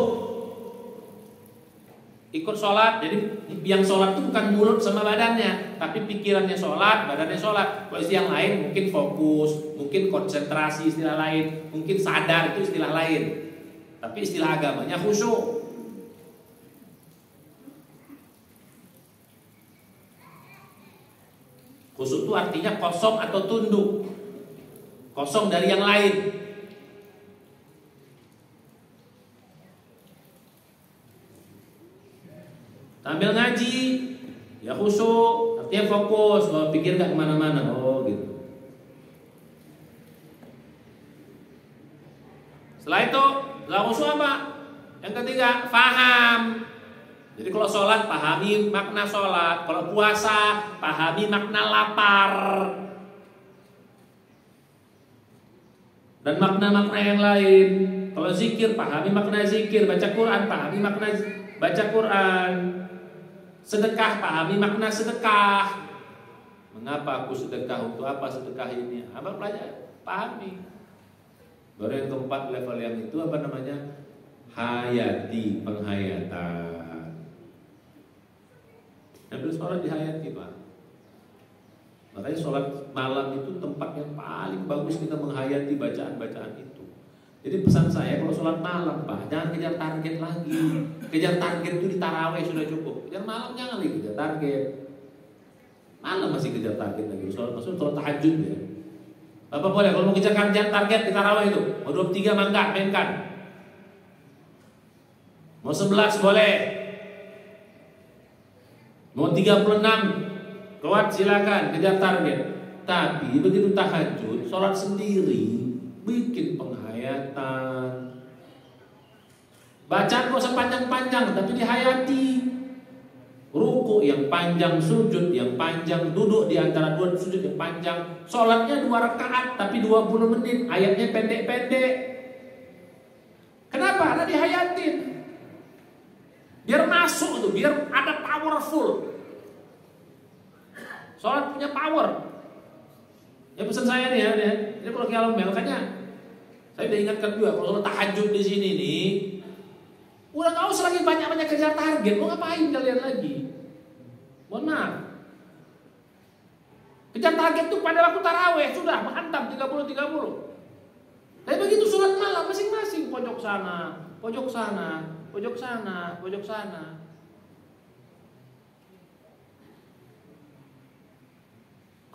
ikut sholat. Jadi yang sholat itu bukan mulut sama badannya, tapi pikirannya sholat, badannya sholat. Kalau istilah yang lain mungkin fokus, mungkin konsentrasi, istilah lain, mungkin sadar, itu istilah lain. Tapi istilah agamanya khusyuk. Khusyuk itu artinya kosong atau tunduk, kosong dari yang lain. Sambil ngaji, ya khusyuk, artinya fokus, pikir gak kemana-mana, gitu. Setelah itu, khusyuk apa? Yang ketiga, paham. Jadi kalau sholat, pahami makna sholat. Kalau puasa, pahami makna lapar. Dan makna-makna yang lain. Kalau zikir, pahami makna zikir. Baca Quran, pahami makna baca Quran. Sedekah, pahami makna sedekah. Mengapa aku sedekah? Untuk apa sedekah ini? Apa belajar? Pahami. Baru yang keempat level yang itu apa namanya? Hayati, penghayatan. Ambil sholat dihayati, Pak. Makanya sholat malam itu tempat yang paling bagus kita menghayati bacaan-bacaan itu. Jadi pesan saya kalau sholat malam, Pak, jangan kejar target lagi. Kejar target itu di tarawih sudah cukup. Kejar malam jangan lagi kejar target. Malam masih kejar target lagi. Maksudnya sholat tahajud ya. Bapak boleh kalau mau kejar target di tarawih itu. Mau 23 mangga mainkan. Mau 11 boleh. Mau 36 kuat silakan kejar target. Tapi begitu tahajud, sholat sendiri, bikin penghayatan. Bacaan gak usah panjang-panjang, tapi dihayati. Ruku yang panjang, sujud yang panjang, duduk di antara dua sujud yang panjang. Sholatnya 2 rakaat, tapi 20 menit. Ayatnya pendek-pendek. Kenapa? Karena dihayatin. Biar masuk tuh, biar ada powerful. Sholat punya power. Ya pesan saya nih ya, ini kalau kialam makanya saya udah ingatkan juga kalau sholat tahajud di sini nih, udah nggak usah lagi banyak-banyak kejar target. Mau ngapain kalian lagi? Mohon maaf. Kejar target tuh pada waktu taraweh sudah mantap 30-30. Tapi begitu sholat malam masing-masing pojok sana, pojok sana, pojok sana, pojok sana.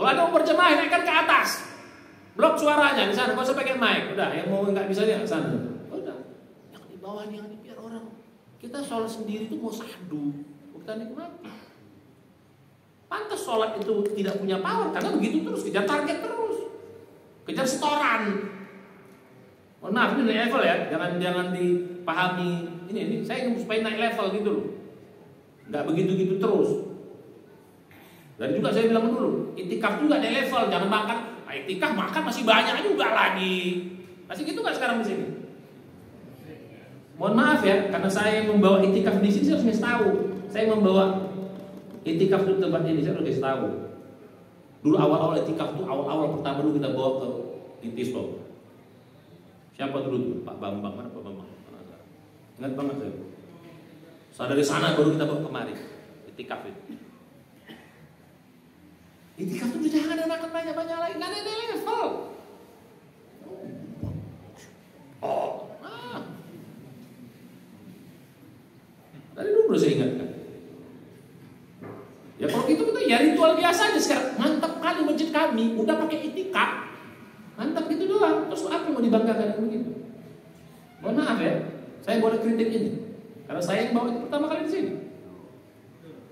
Kalau ada mau berjemaah naikkan ke atas, blok suaranya di sana, nggak usah pakai mic. Udah, yang mau nggak bisa lihat sana. Udah, yang di bawah yang di biar orang. Kita sholat sendiri itu mau sahdu, bukan nikmati. Pantas sholat itu tidak punya power karena begitu terus kejar target terus, kejar setoran. Mohon maaf ini naik level ya, jangan dipahami ini saya supaya naik level gitu loh, nggak begitu terus. Dan juga saya bilang dulu, itikaf juga naik level, jangan makan. Nah, itikaf makan masih banyak juga lagi, masih gitu nggak sekarang di sini? Mohon maaf ya, karena saya membawa itikaf di sini saya harus kasih tahu. Saya membawa itikaf di tempat ini saya harus kasih tahu. Dulu awal-awal itikaf tuh awal-awal pertama dulu kita bawa ke Intislo. Siapa dulu tuh? Pak Bambang, mana Pak Bambang? Ingat banget saya. So dari sana baru kita bawa kemari itikaf itu. Itikaf tuh jangan ada makan banyak-banyak lagi, nggak ada level. Dari dulu saya ingatkan. Ya kalau gitu kita ya ritual biasa aja sekarang. Mantap kali masjid kami udah pakai itikaf. Mantap gitu doang. Terus apa yang mau dibanggakan begitu? Mohon maaf ya, saya boleh kritik ini karena saya yang bawa itu pertama kali di sini.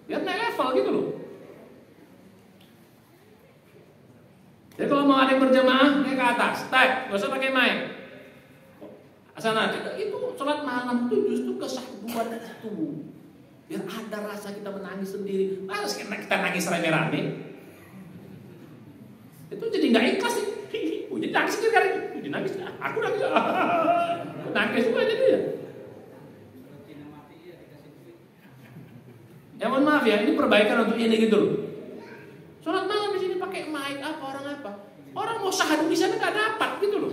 Biar naik level gitu loh. Jadi kalau mau ada yang berjamaah naik ke atas, nggak usah pakai mic. Sana itu sholat malam itu justru kesahduan itu. Biar ada rasa kita menangis sendiri. Harus kita nangis rame-rame. Itu jadi nggak ikhlas sih. Jadi nangis sendiri kali. Jadi nangis. Aku nangis. Nangis juga jadi ya. Ya mohon maaf ya, ini perbaikan untuk ini gitu loh. Sholat malam di sini pakai mic apa orang apa? Orang mau syahadu di sana nggak dapat gitu loh.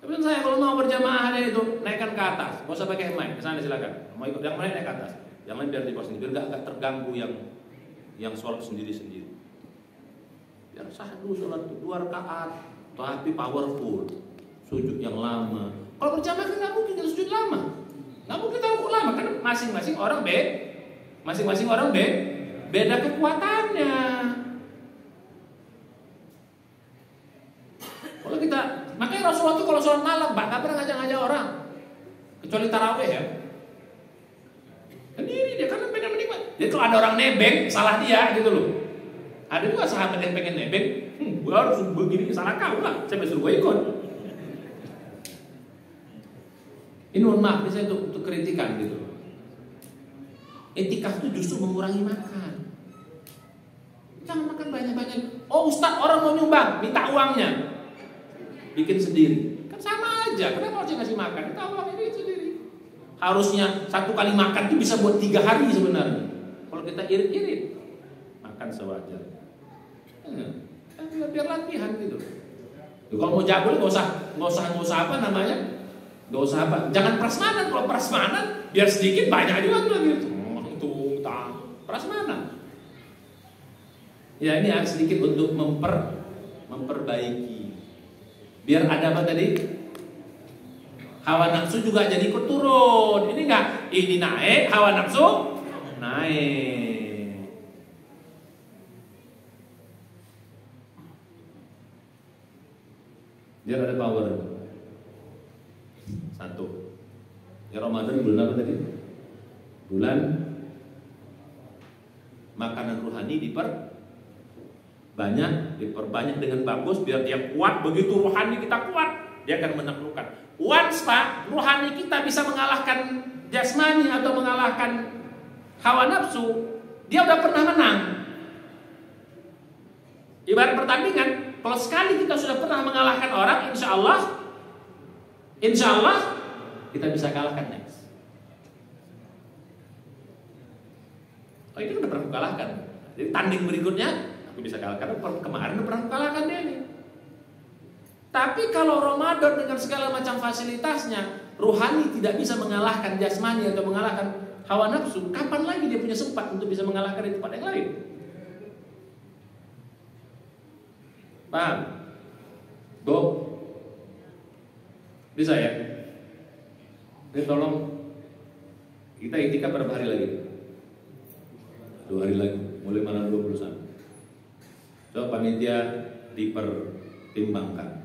Tapi saya kalau mau berjamaah ada itu naikkan ke atas, nggak usah pakai mic, ke sana silakan. Mau ikut yang lain naik ke atas, yang lain biar di pos sendiri, biar nggak terganggu yang sholat sendiri. Biar syahdu sholat itu 2 rakaat, tapi powerful, sujud yang lama. Kalau berjamaah kan nggak mungkin kita sujud lama, nggak mungkin kita rukuk lama, karena masing-masing orang beda kekuatannya. Kalau kita, makanya Rasulullah itu kalau sholat malam nggak pernah ngajak orang, kecuali tarawih ya. Sendiri dia karena pengen menikmati. Jadi kalau ada orang nebeng, salah dia gitu loh. Ada juga sahabat yang pengen nebeng, gue harus begini, salah kau lah, saya suruh gue ikut. Ini mohon maaf, ini saya untuk kritikan gitu. Etikaf itu justru mengurangi makan. Jangan makan banyak-banyak. Oh Ustaz, orang mau nyumbang, minta uangnya, bikin sendiri. Kan sama aja, kenapa harus ngasih makan? Minta uangnya bikin sendiri. Harusnya 1 kali makan itu bisa buat 3 hari sebenarnya. Kalau kita irit-irit, makan sewajarnya. Biar latihan gitu. Kalau mau jago nggak usah apa namanya, nggak usah apa. Jangan prasmanan. Kalau prasmanan biar sedikit banyak juga tuh gitu. Prasmanan. Ya ini harus sedikit untuk memperbaiki. Biar ada apa tadi? Hawa nafsu juga jadi ikut turun. Ini enggak, ini naik, hawa nafsu naik. Biar ada power. 1. Ya Ramadan bulan apa tadi? Bulan makanan rohani diperbanyak dengan bagus biar dia kuat. Begitu rohani kita kuat, dia akan menaklukkan. Once Pak, rohani kita bisa mengalahkan jasmani atau mengalahkan hawa nafsu, dia udah pernah menang. Ibarat pertandingan, kalau sekali kita sudah pernah mengalahkan orang, insya Allah kita bisa kalahkan next. Oh ini udah pernah kalahkan. Jadi tanding berikutnya aku bisa kalahkan. Kemarin udah pernah kalahkan dia nih. Tapi kalau Ramadan dengan segala macam fasilitasnya, rohani tidak bisa mengalahkan jasmani atau mengalahkan hawa nafsu, kapan lagi dia punya sempat untuk bisa mengalahkan di tempat yang lain? Paham? Go? Bisa ya? Ini tolong kita iktikaf berapa hari lagi? 2 hari lagi, mulai malam 21. Coba panitia dipertimbangkan.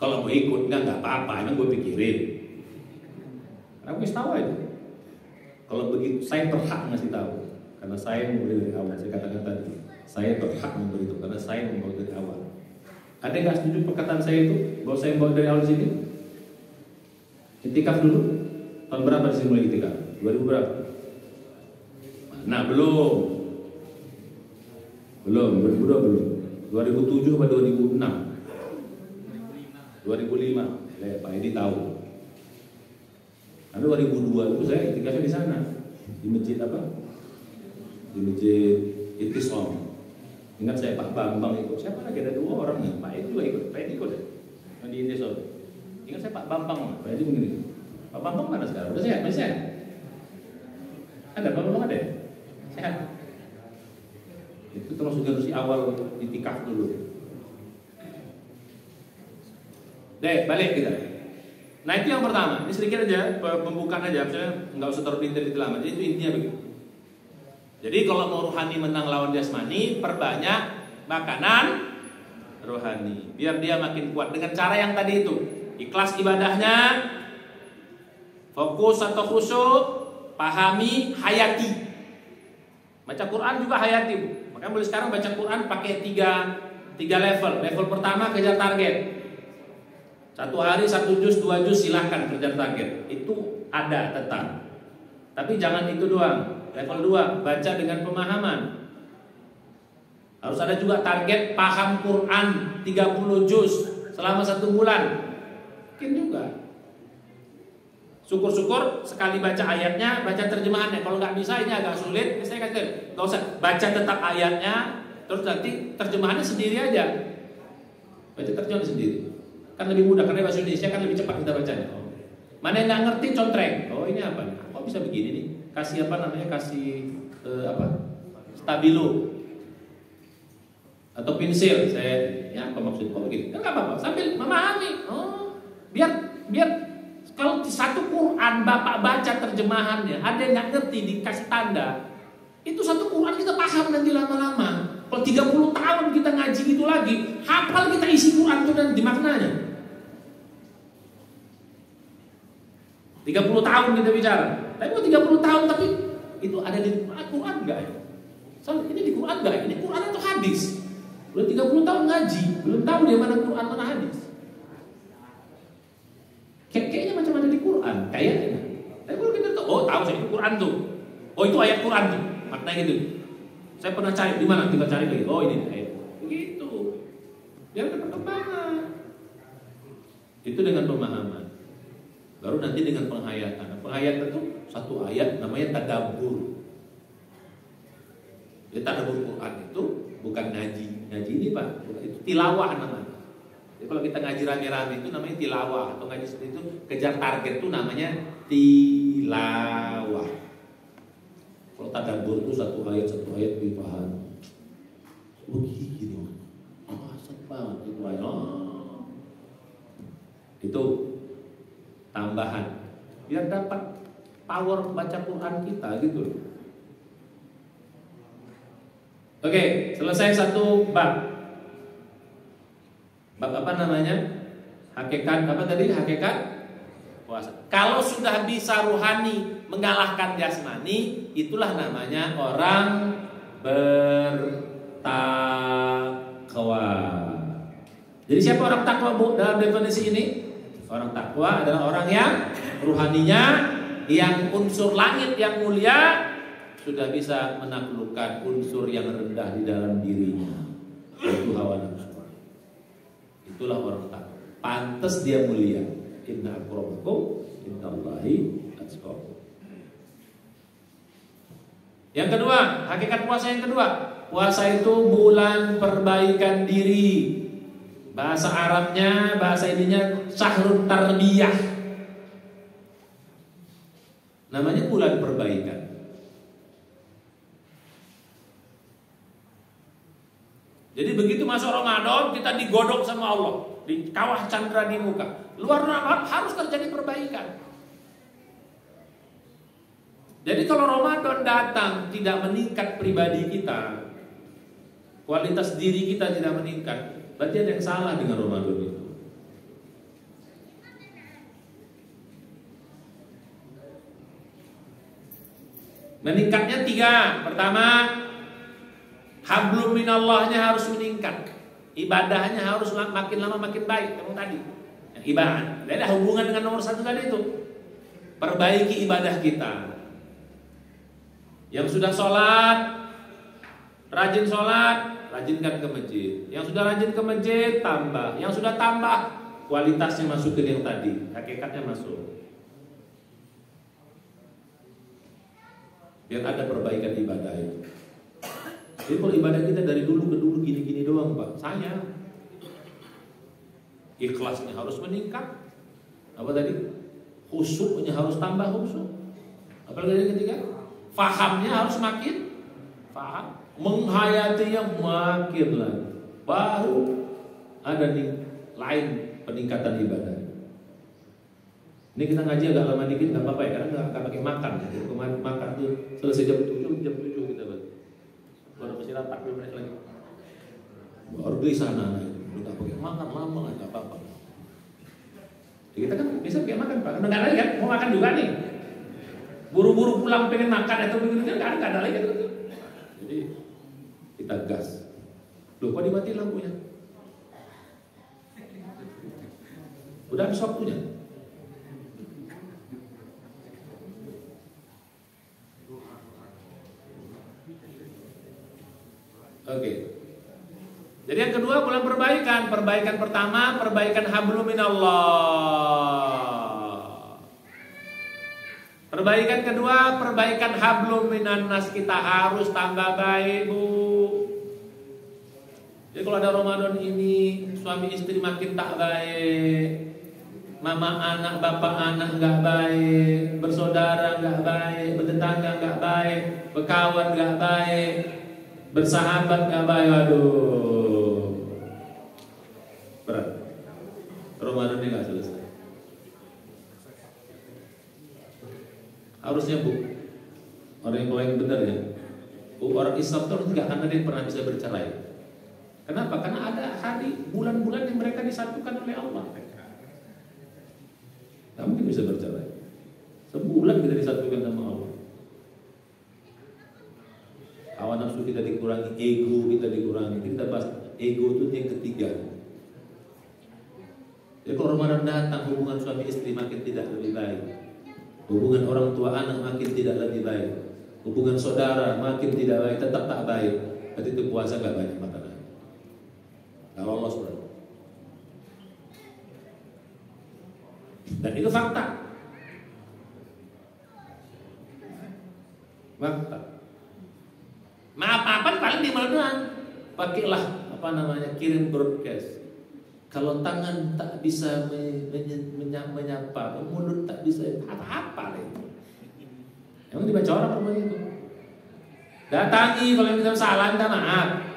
Kalau mau ikut enggak apa-apa, emang gue pikirin. Aku harus tahu aja. Kalau begitu saya berhak ngasih tahu, karena saya memberi dari awal. Saya katakan tadi, saya berhak memberi itu karena saya membawa dari awal. Ada yang nggak setuju perkataan saya itu bahwa saya bawa dari awal di sini? Iktikaf dulu. Tahun berapa di sini mulai iktikaf? 2000 berapa? Nah belum 2002 belum. 2007 atau 2006? 2005, Pak Edi tahu. Karena 2002 itu saya iktikafnya di sana, di masjid apa? Di masjid Itisqom. Ingat saya Pak Bambang ikut. Siapa lagi ada 2 orang nih? Pak Edi juga ikut. Pak Edi ikut ya? Yang di Itisqom. Ingat saya Pak Bambang. Pak Edi begini. Pak Bambang mana sekarang? Udah sehat? Masih sehat? Ada Pak Bambang ada ya? Sehat. Itu termasuk generasi awal iktikaf dulu. Deh, balik kita. Nah itu yang pertama. Ini sedikit aja pembukaan aja, misalnya nggak usah terlalu detail lama. Jadi itu intinya begitu. Jadi kalau mau rohani menang lawan jasmani, perbanyak makanan rohani, biar dia makin kuat dengan cara yang tadi itu. Ikhlas ibadahnya, fokus atau khusyuk, pahami, hayati. Baca Quran juga hayati. Makanya mulai sekarang baca Quran pakai tiga level. Level pertama kejar target. 1 hari 1 juz, 2 juz silahkan kejar target. Itu ada tetap. Tapi jangan itu doang. Level 2 baca dengan pemahaman. Harus ada juga target paham Quran 30 juz selama 1 bulan. Yakin juga. Syukur-syukur sekali baca ayatnya, baca terjemahannya. Kalau nggak bisa, ini agak sulit, saya katakan nggak usah baca tetap ayatnya, terus nanti terjemahannya sendiri aja. Baca terjemahan sendiri, kan lebih mudah karena bahasa Indonesia kan lebih cepat kita bacanya. Mana yang nggak ngerti contreng, oh ini apa nih? Kok bisa begini nih? Kasih apa namanya? Kasih stabilo atau pensil. Saya ya apa maksud kok begini? Nggak apa-apa, sambil memahami. Oh, biar kalau di satu Quran Bapak baca terjemahannya, ada yang nggak ngerti dikasih tanda. Itu satu Quran kita paham nanti lama-lama. Kalau 30 tahun kita ngaji gitu lagi, hafal kita isi Quran itu dan dimaknanya. 30 tahun kita bicara. Tapi kok 30 tahun tapi itu ada di Quran enggak ya? Soalnya ini di Quran enggak? Ini Quran atau hadis? Udah 30 tahun ngaji, belum tahu dia mana Quran mana hadis. Kayaknya macam ada di Quran, kayaknya. Tapi kalau kita tahu, tahu saya itu Quran tuh. Oh itu ayat Quran tuh, maknanya gitu. Saya pernah cari di mana kita cari lagi. Oh ini ayat. Begitu. Biar ada perkembangan. Itu dengan pemahaman. Baru nanti dengan penghayatan. Penghayatan itu satu ayat namanya tadabbur. Jadi tadabbur Quran itu bukan ngaji. Ngaji ini Pak, itu tilawah namanya. Jadi kalau kita ngaji rame-rame itu namanya tilawah, atau ngaji seperti itu kejar target itu namanya tilawah. Kalau tadabbur itu satu ayat dipahami. Begini, asal banget itu ayat. Itu tambahan biar dapat power baca Quran kita gitu. Oke, selesai satu bab. Bab apa namanya? Hakikat apa tadi? Hakikat puasa. Kalau sudah bisa ruhani mengalahkan jasmani, itulah namanya orang bertakwa. Jadi siapa orang takwa Bu dalam definisi ini? Orang takwa adalah orang yang ruhaninya, yang unsur langit yang mulia sudah bisa menaklukkan unsur yang rendah di dalam dirinya, yaitu hawa nafsu. Itulah orang takwa. Pantas dia mulia. Inna akramakum indallahi atqakum. Yang kedua, hakikat puasa yang kedua. Puasa itu bulan perbaikan diri. Bahasa Arabnya, bahasa ininya syahrun tarbiyah. Namanya bulan perbaikan. Jadi begitu masuk Ramadan kita digodok sama Allah, di kawah candra di muka. Luar Ramadan harus terjadi perbaikan. Jadi kalau Ramadan datang tidak meningkat pribadi kita, kualitas diri kita tidak meningkat, berarti ada yang salah dengan Ramadan itu. Meningkatnya 3. Pertama, hablum minallahnya harus meningkat. Ibadahnya harus makin lama makin baik. Kamu tadi ibadah. Ada hubungan dengan nomor 1 tadi itu. Perbaiki ibadah kita. Yang sudah sholat, rajin sholat, rajinkan ke masjid. Yang sudah rajin ke masjid, tambah. Yang sudah tambah, kualitasnya masuk ke yang tadi, hakikatnya masuk. Biar ada perbaikan ibadah itu. Jadi kalau ibadah kita dari dulu ke dulu gini-gini doang Pak, sayang. Ikhlasnya harus meningkat. Apa tadi? Khusyuknya harus tambah khusyuk. Apalagi yang ketiga? Fahamnya harus makin faham. Menghayatinya makin lagi. Baru ada nih lain peningkatan ibadah. Ini kita ngaji agak lama dikit nggak apa-apa ya, karena nggak pakai makan. Jadi makan tuh selesai jam 7 kita balik. Baru istirahat 40 menit lagi. Baru di sana, nggak pakai makan lama nggak apa-apa. Jadi kita kan bisa pakai makan Pak, karena nggak ada lagi kan, mau makan juga nih. Buru-buru pulang pengen makan atau begitu kan nggak ada lagi kan. Jadi kita gas. Loh kok dimatiin lampunya? Udah habis waktunya. Oke. Jadi yang kedua bulan perbaikan. Perbaikan pertama, perbaikan hablum minallah. Perbaikan kedua, perbaikan hablum minannas. Kita harus tambah baik, Bu. Jadi kalau ada Ramadan ini, suami istri makin tak baik, mama anak, bapak anak nggak baik, bersaudara nggak baik, bertetangga nggak baik, berkawan nggak baik, bersahabat nggak baik, waduh, berat. Ramadan ini nggak selesai. Harusnya Bu, orang yang paling benar ya, orang Islam itu nggak akan ada yang pernah bisa bercerai. Kenapa? Karena ada hari, bulan-bulan yang mereka disatukan oleh Allah. Gak mungkin bisa bercerai. Sebulan kita disatukan sama Allah. Hawa nafsu kita dikurangi, ego kita dikurangi. Kita bahas ego itu yang ketiga. Jadi kalau Ramadan datang, hubungan suami istri makin tidak lebih baik. Hubungan orang tua anak makin tidak lebih baik. Hubungan saudara makin tidak baik, tetap tak baik. Berarti itu puasa gak banyak makanan. Gak lolos berarti. Dan itu fakta. Fakta. Maaf-maafan paling di Ramadan. Pakailah kirim broadcast. Kalau tangan tak bisa menyapa, mulut tak bisa apa-apa itu. Emang dibaca orang apa itu? Datangi kalau kita salah minta maaf.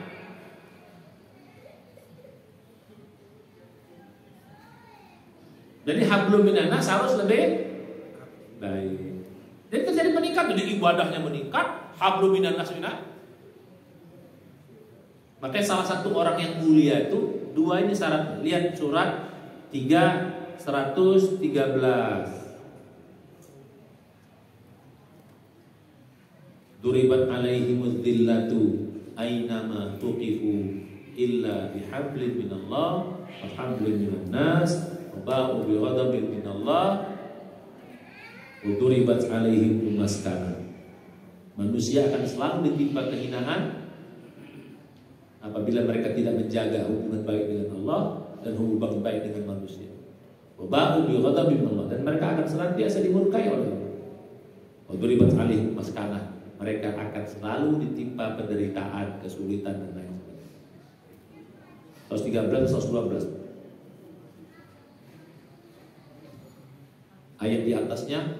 Jadi hablum minannas harus lebih baik. Jadi terjadi meningkat, jadi ibadahnya meningkat, hablum minannas minannas. Makanya salah satu orang yang mulia itu dua ini syarat. Lihat surat 3:113. Duribat alaihimudz dzillatu ainama tuqifu illa bihablin minallah wa hablin minannas. Ba'u bi ghadabin minallah wa duribat alaihim maskana. Manusia akan selalu ditimpa kehinaan apabila mereka tidak menjaga hubungan baik dengan Allah dan hubungan baik dengan manusia. Wa ba'u bi ghadabin minallah, dan mereka akan senantiasa dimurkai oleh Allah. Wa duribat alaihim maskana. Mereka akan selalu ditimpa penderitaan, kesulitan dan lain sebagainya. 113, 112. Ayat di atasnya,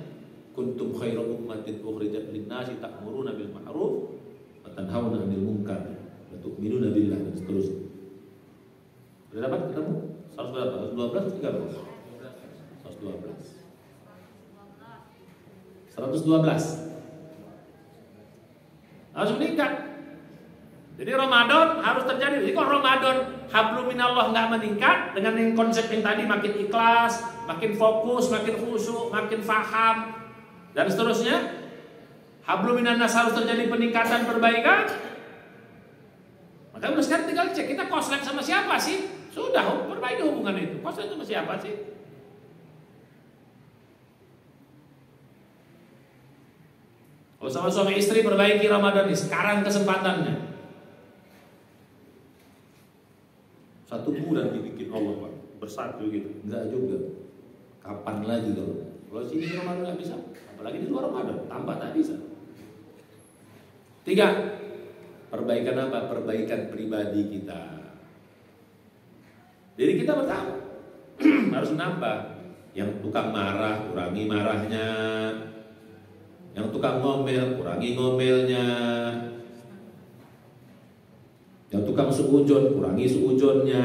kuntum khairu ummatin ukhrijat lin-nasi ta'muruna bil ma'ruf wa tanhauna 'anil munkar wa tu'minuna billah, dan seterusnya. Sudah dapat ketemu? 112 atau 13? 112. Harus meningkat. Jadi Ramadan harus terjadi. Jadi kalau Ramadan hablum minallah nggak meningkat dengan yang konsep yang tadi, makin ikhlas, makin fokus, makin khusyuk, makin faham dan seterusnya, hablum minannas harus terjadi peningkatan, perbaikan. Maka udah sekarang tinggal cek kita korslet sama siapa sih? Sudah perbaiki hubungan itu. Korslet sama siapa sih? Kalau sama suami istri perbaiki Ramadan ini, sekarang kesempatannya. 1 bulan dibikin Allah, Pak, bersatu gitu. Enggak juga. Kapan lagi kalau sini Ramadan nggak bisa, apalagi di luar Ramadan, tambah tak bisa. 3, perbaikan apa? Perbaikan pribadi kita. Diri kita pertama harus menambah. Yang tukang marah, kurangi marahnya. Yang tukang ngomel, kurangi ngomelnya. Yang tukang suujon, kurangi suujonnya.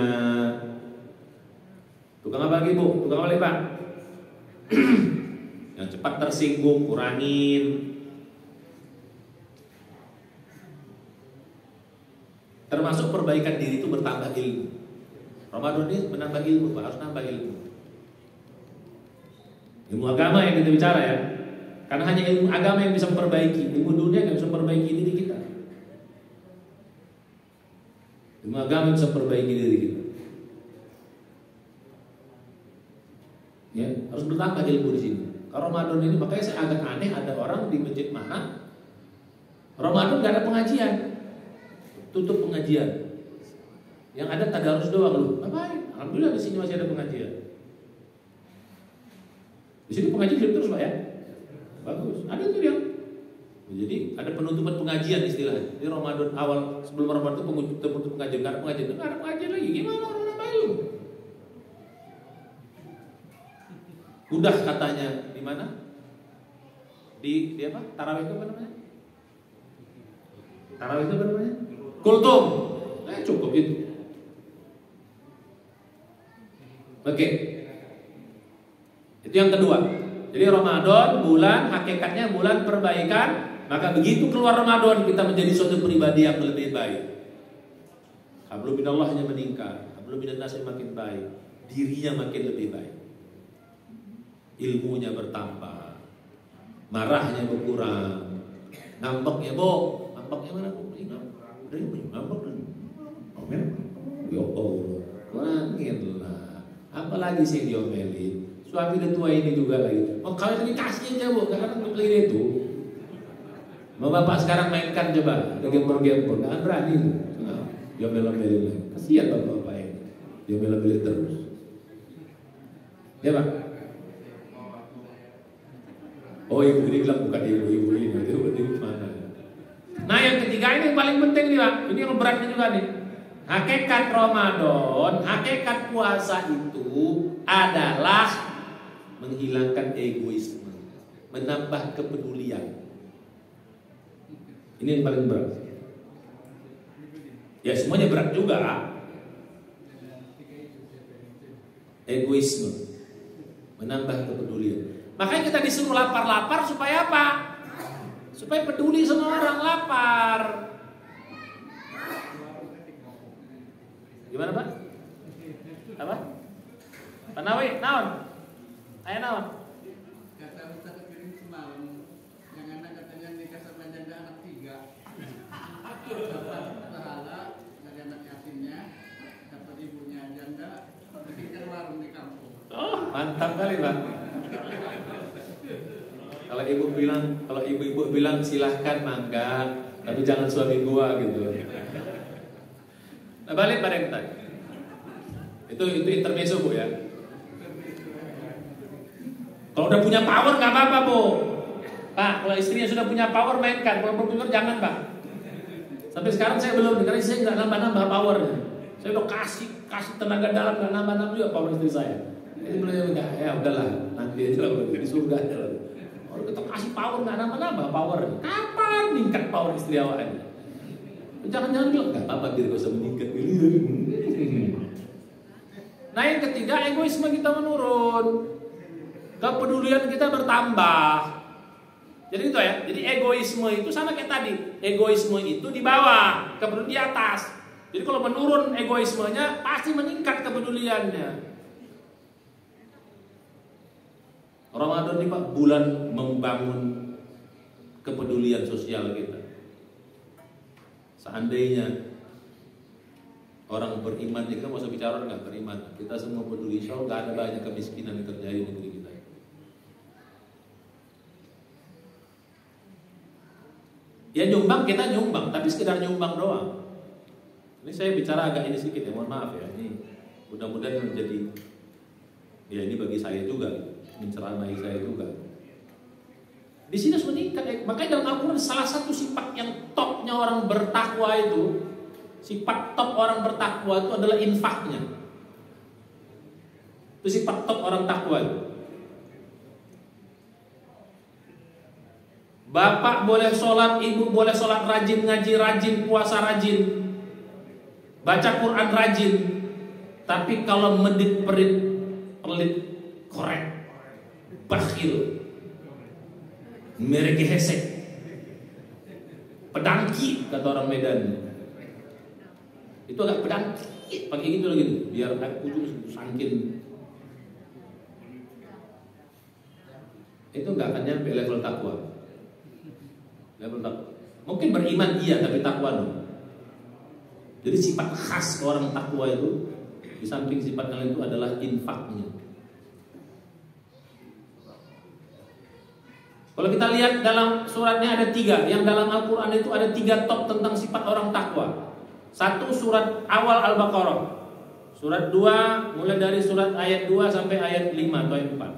Tukang apa lagi, Bu? Tukang apa lagi, Pak? Yang cepat tersinggung, kurangin. Termasuk perbaikan diri itu bertambah ilmu. Ramadan ini menambah ilmu, Pak, harus nambah ilmu. Ilmu agama yang kita bicara ya. Karena hanya ilmu agama yang bisa memperbaiki, ilmu dunia nggak bisa memperbaiki diri kita. Ilmu agama bisa memperbaiki diri kita. Ya, harus bertambah ilmu di sini. Kalau Ramadan ini, makanya saya agak aneh ada orang di masjid mana Ramadan nggak ada pengajian, tutup pengajian. Yang ada tadarus doang loh. Ngapain? Alhamdulillah di sini masih ada pengajian. Di sini pengajian hidup terus Pak ya. Bagus. Ada tuh yang. Jadi ada penutupan pengajian istilahnya. Di Ramadan awal sebelum Ramadan itu penutup pengajian. Karena pengajian itu nggak ada pengajian lagi. Gimana orang namanya? Udah katanya di mana? Di apa? Tarawih itu apa namanya? Tarawih itu apa namanya? Kultum. Cukup itu. Oke. Itu yang kedua. Jadi Ramadan bulan hakikatnya bulan perbaikan. Maka begitu keluar Ramadan kita menjadi suatu pribadi yang lebih baik. Hablum minallahnya meningkat, hablum minannasnya makin baik, dirinya makin lebih baik. Ilmunya bertambah, marahnya berkurang, ngambeknya ngambeknya mana Bu? Ngambek kan? Omel? Ya Allah, lah. Apalagi sih diomelin? Suami udah tua ini juga lagi. Oh kalau dikasih aja Bu, karena untuk ini itu. Mau bapak sekarang mainkan coba, ada gempor-gempor, nggak berani tuh. Diomel-omelin lagi. Kasihan bapak ini, diomel-omelin terus. Ya Pak. Oh ibu ini bilang bukan ibu ini, itu mana? Nah yang ketiga ini yang paling penting nih Pak, ini yang beratnya juga nih. Hakikat Ramadan, hakikat puasa itu adalah menghilangkan egoisme, menambah kepedulian. Ini yang paling berat. Ya semuanya berat juga. Egoisme, menambah kepedulian. Makanya kita disuruh lapar-lapar supaya apa? Supaya peduli sama orang lapar. Gimana Pak? Apa? Pak Nawi, naon? Ayo naon? Kata Ustaz Kirim semalam, yang anak katanya nikah sama janda anak 3. Dapat pahala dari anak yatimnya, dapat ibunya janda, bikinkan warung di kampung. Oh, mantap kali Pak. Kalau ibu-ibu bilang silahkan mangga, tapi jangan suami gua gitu. Nah, balik pada yang tadi. Itu intermezzo Bu ya. Kalau udah punya power nggak apa-apa Bu. Pak, kalau istrinya sudah punya power mainkan. Kalau belum punya jangan Pak. Sampai sekarang saya belum, karena saya nggak nambah-nambah powernya. Saya udah kasih tenaga dalam nggak nambah-nambah juga power istri saya. Jadi belum enggak, ya udahlah nanti aja lah di surga aja lah. Kalau kita kasih power nggak nambah-nambah power. Kapan meningkat power istri awalnya? Jangan-jangan bilang nggak apa-apa dia nggak usah meningkat. Nah yang ketiga egoisme kita menurun, kepedulian kita bertambah. Jadi itu ya. Jadi egoisme itu sama kayak tadi. Egoisme itu di bawah, kepedulian di atas. Jadi kalau menurun egoismenya pasti meningkat kepeduliannya. Ramadan ini Pak bulan membangun kepedulian sosial kita. Seandainya orang beriman, kita mau bicara orang nggak beriman, kita semua peduli, insya Allah nggak ada banyak kemiskinan yang terjadi di negeri kita. Ya nyumbang kita nyumbang, tapi sekedar nyumbang doang. Ini saya bicara agak ini sedikit ya, mohon maaf ya. Ini mudah-mudahan menjadi, ya ini bagi saya juga, menceramai saya juga. Di sini harus meningkat. Makanya dalam Al-Quran salah satu sifat yang topnya orang bertakwa itu, sifat top orang bertakwa itu adalah infaknya. Itu sifat top orang takwa itu. Bapak boleh sholat, ibu boleh sholat rajin, ngaji rajin, puasa rajin, baca Quran rajin. Tapi kalau medit pelit, korek, bakhil, mereka hesek, pedangki kata orang Medan. Itu agak pedangki, pakai gitu lagi, biar ujung sangkin. Itu nggak akan nyampe level takwa. Level takwa. Mungkin beriman iya, tapi takwa no. Jadi sifat khas orang takwa itu, di samping sifat yang lain itu adalah infaknya. Kalau kita lihat dalam suratnya ada 3, yang dalam Al-Quran itu ada 3 top tentang sifat orang takwa. Satu surat awal Al-Baqarah. Surat 2 mulai dari surat ayat 2 sampai ayat 5 atau ayat 4.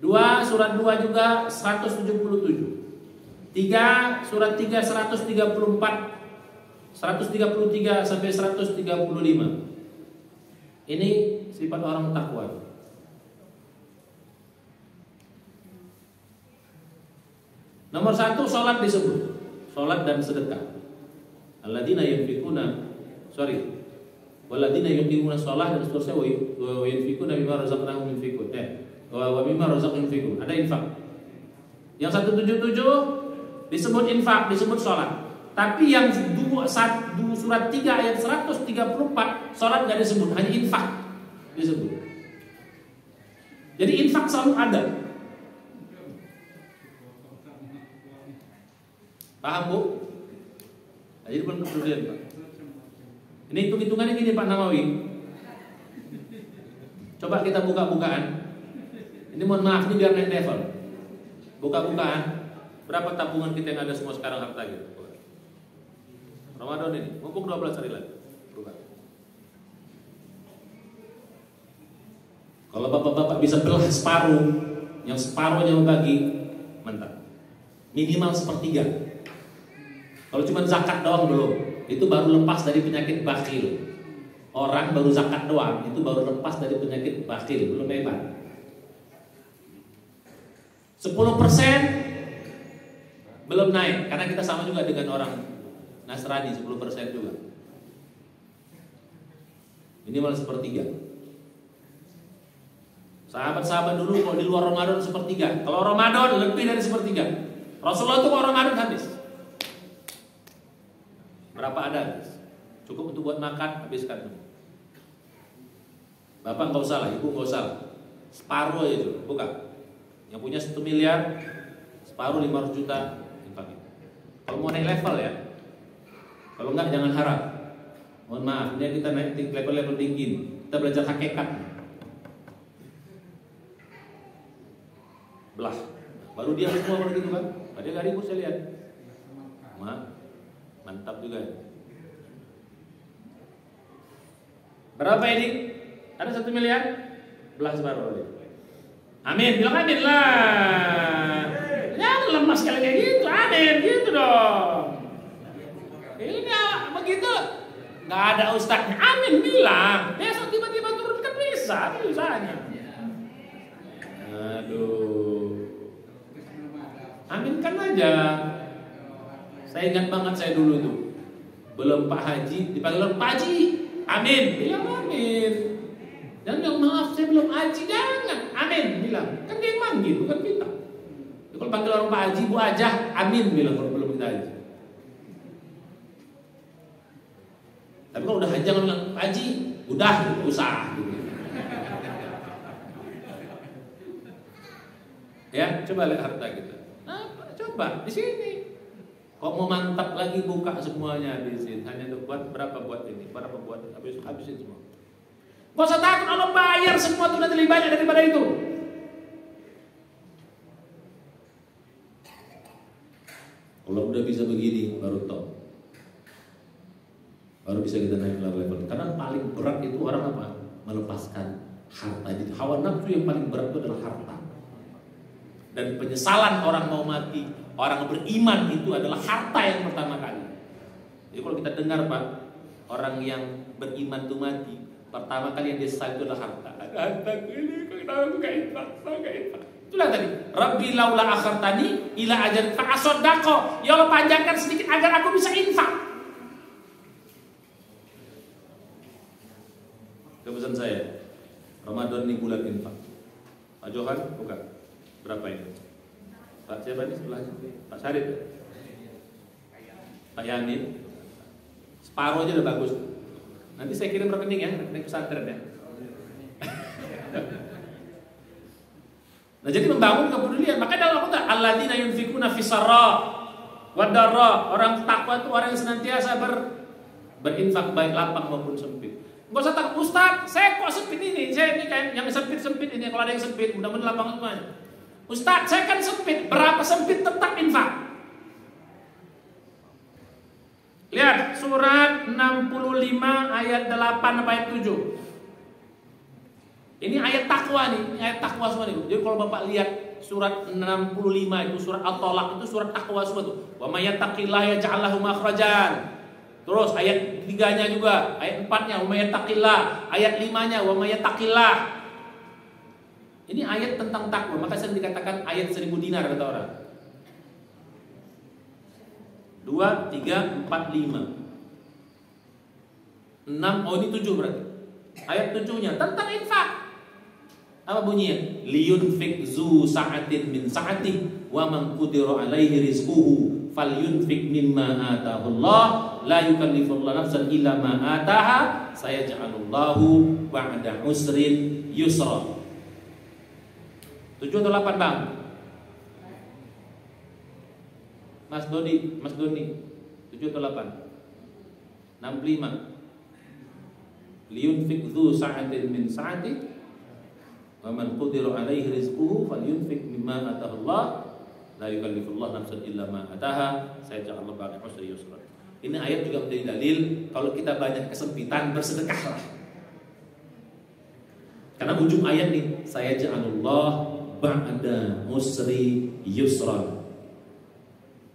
2 surat 2 juga 177. 3 surat 3 134. 133 sampai 135. Ini sifat orang takwa. Nomor 1 sholat disebut, sholat dan sedekah. Alladzina yunfikuna, walladzina yuqimuna sholat dan seterusnya wa yunfikuna mimma razaqnahum yunfikun. Wa mimma razaqnahum yunfikun. Ada infak. Yang 177 disebut infak, disebut sholat. Tapi yang surat 3 ayat 134 sholat nggak disebut, hanya infak disebut. Jadi infak selalu ada. Paham Bu? Jadi belum kemudian Pak. Ini hitung-hitungannya gini Pak Nawawi. Coba kita buka-bukaan. Ini mohon maaf ini biar naik level. Buka-bukaan. Berapa tabungan kita yang ada semua sekarang harta gitu? Ramadan ini, mumpung 12 hari lagi. Buka. Kalau bapak-bapak bisa belah separuh, yang separuhnya membagi, mantap. Minimal sepertiga. Kalau cuma zakat doang belum, itu baru lepas dari penyakit bakhil. Orang baru zakat doang, itu baru lepas dari penyakit bakhil, belum hebat. 10% belum naik, karena kita sama juga dengan orang Nasrani 10% juga. Minimal sepertiga. Sahabat-sahabat dulu kalau di luar Ramadan sepertiga, kalau Ramadan lebih dari sepertiga. Rasulullah itu kalau Ramadan habis. Berapa ada? Cukup untuk buat makan, habiskan. Bapak nggak usah lah, ibu nggak usah lah. Separuh itu, bukan. Yang punya 1 miliar, separuh 500 juta. Kalau mau naik level ya, kalau enggak jangan harap. Mohon maaf, ini kita naik level-level tinggi. Kita belajar hakikat. Belah. Baru dia semua begitu kan? Ada gak ribut saya lihat. Mantap juga. Berapa ini? Ada 1 miliar? Belah separuh. Amin, bilang amin lah. Jangan lemas sekali kayak gitu, amin gitu dong. Ini begitu, nggak ada ustadznya, amin bilang. Besok tiba-tiba turun kan bisa, misalnya. Aduh, aminkan aja. Saya ingat banget saya dulu tuh, belum Pak Haji, dipanggil Pak Haji, amin, bilang amin. Dan bilang maaf saya belum haji, jangan, amin bilang. Kan dia yang manggil, bukan kita. Kalau panggil orang Pak Haji, Bu Ajah, amin bilang kalau belum kita haji. Tapi kalau udah haji jangan bilang Pak Haji, udah usah. Gitu. Ya, coba lihat harta kita. Nah, coba di sini. Kok mau mantap lagi buka semuanya di sini. Hanya untuk buat berapa buat ini, berapa buat habisin semua. Gak usah takut Allah bayar semua itu nanti lebih banyak daripada itu. Kalau udah bisa begini baru tahu. Baru bisa kita naik level. Karena paling berat itu orang apa? Melepaskan harta. Jadi hawa nafsu yang paling berat itu adalah harta. Dan penyesalan orang mau mati, orang beriman itu adalah harta yang pertama kali. Jadi kalau kita dengar Pak, orang yang beriman itu mati, pertama kali yang dia sesal itu adalah harta. Hartaku ini, kenapa aku gak infak? Itulah tadi. Rabbi laula akhartani ila ajan fa'asaddaqo. Ya Allah panjangkan sedikit agar aku bisa infak. Kepesan saya, Ramadan ini bulan infak. Pak Johan, bukan. Berapa ini? Pak siapa ini sebelahnya? Pak Syarif. Pak Yamin. Separuh aja udah bagus. Nanti saya kirim rekening ya, rekening pesantren ya. Nah jadi membangun kepedulian. Maka dalam Al-Quran alladzina yunfikuna fisarra wa darra. Orang takwa itu orang yang senantiasa berinfak baik lapang maupun sempit. Enggak usah takut, Ustaz, saya kok sempit ini. Saya ini kayak yang sempit-sempit ini. Kalau ada yang sempit, mudah-mudahan lapangan semuanya. Ustaz, saya kan sempit. Berapa sempit tetap infak. Lihat surat 65 ayat 8 sampai ayat 7. Ini ayat takwa nih, ini ayat takwa semua nih. Jadi kalau Bapak lihat surat 65 itu surat At-Tolaq itu surat takwa semua tuh. Wa may yattaqillaha yaj'al lahu makhrajan. Terus ayat 3-nya juga, ayat 4-nya wa may yattaqillah, ayat 5-nya wa may yattaqillah. Ini ayat tentang takwa, maka sering dikatakan ayat 1000 dinar kata orang. 2, 3, 4, 5 6, oh ini 7 berarti. Ayat 7-nya tentang infak. Apa bunyinya? Liyunfik zu sa'atin min sa'atih wa man qudira alaihi rizquhu falyunfik mimma atahu Allah la yukallifullahu nafsan illa ma ataha sayaj'alullahu ba'da usrin yusra. 7 atau 8 Bang? Mas Doni 7 atau 8? 65. Liyunfik dzu sa'atin min sa'ati wa man qudira alaihi rizquhu falyunfik mimma ataahu Allah la yukallifullahu nafsan illa ma ataaha sayaj'alullahu ba'da usri yusra. Ini ayat juga menjadi dalil kalau kita banyak kesempitan bersedekahlah. Karena ujung ayat nih sayaj'alullahu ba'da usri yusra.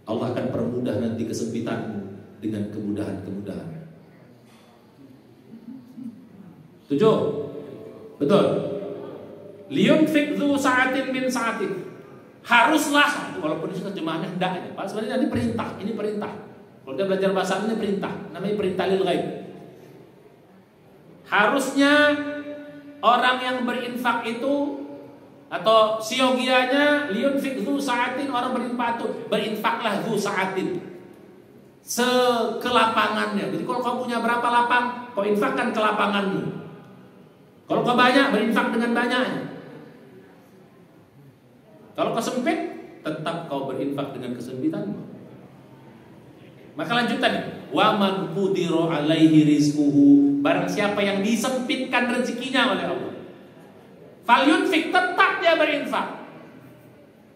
Allah akan permudah nanti kesempitanmu dengan kemudahan-kemudahan. 7. Betul. Liyunfik dzu sa'atin min sa'atih. Haruslah, walaupun itu terjemahannya hendaknya. Padahal sebenarnya ini perintah, ini perintah. Kalau kita belajar bahasa ini perintah, namanya perintah lil ghaib. Harusnya orang yang berinfak itu atau siogianya liyunfik dzu sa'atin, orang berinfak itu berinfaklah dzu sa'atin. Sekelapangannya. Jadi kalau kau punya berapa lapang, kau infakkan ke lapanganmu. Kalau kau banyak, berinfak dengan banyaknya. Kalau kau sempit, tetap kau berinfak dengan kesempitanmu. Maka lanjutan, wa man qudira alaihi rizquhu, barang siapa yang disempitkan rezekinya oleh Allah, falyunfik, tetap dia berinfak.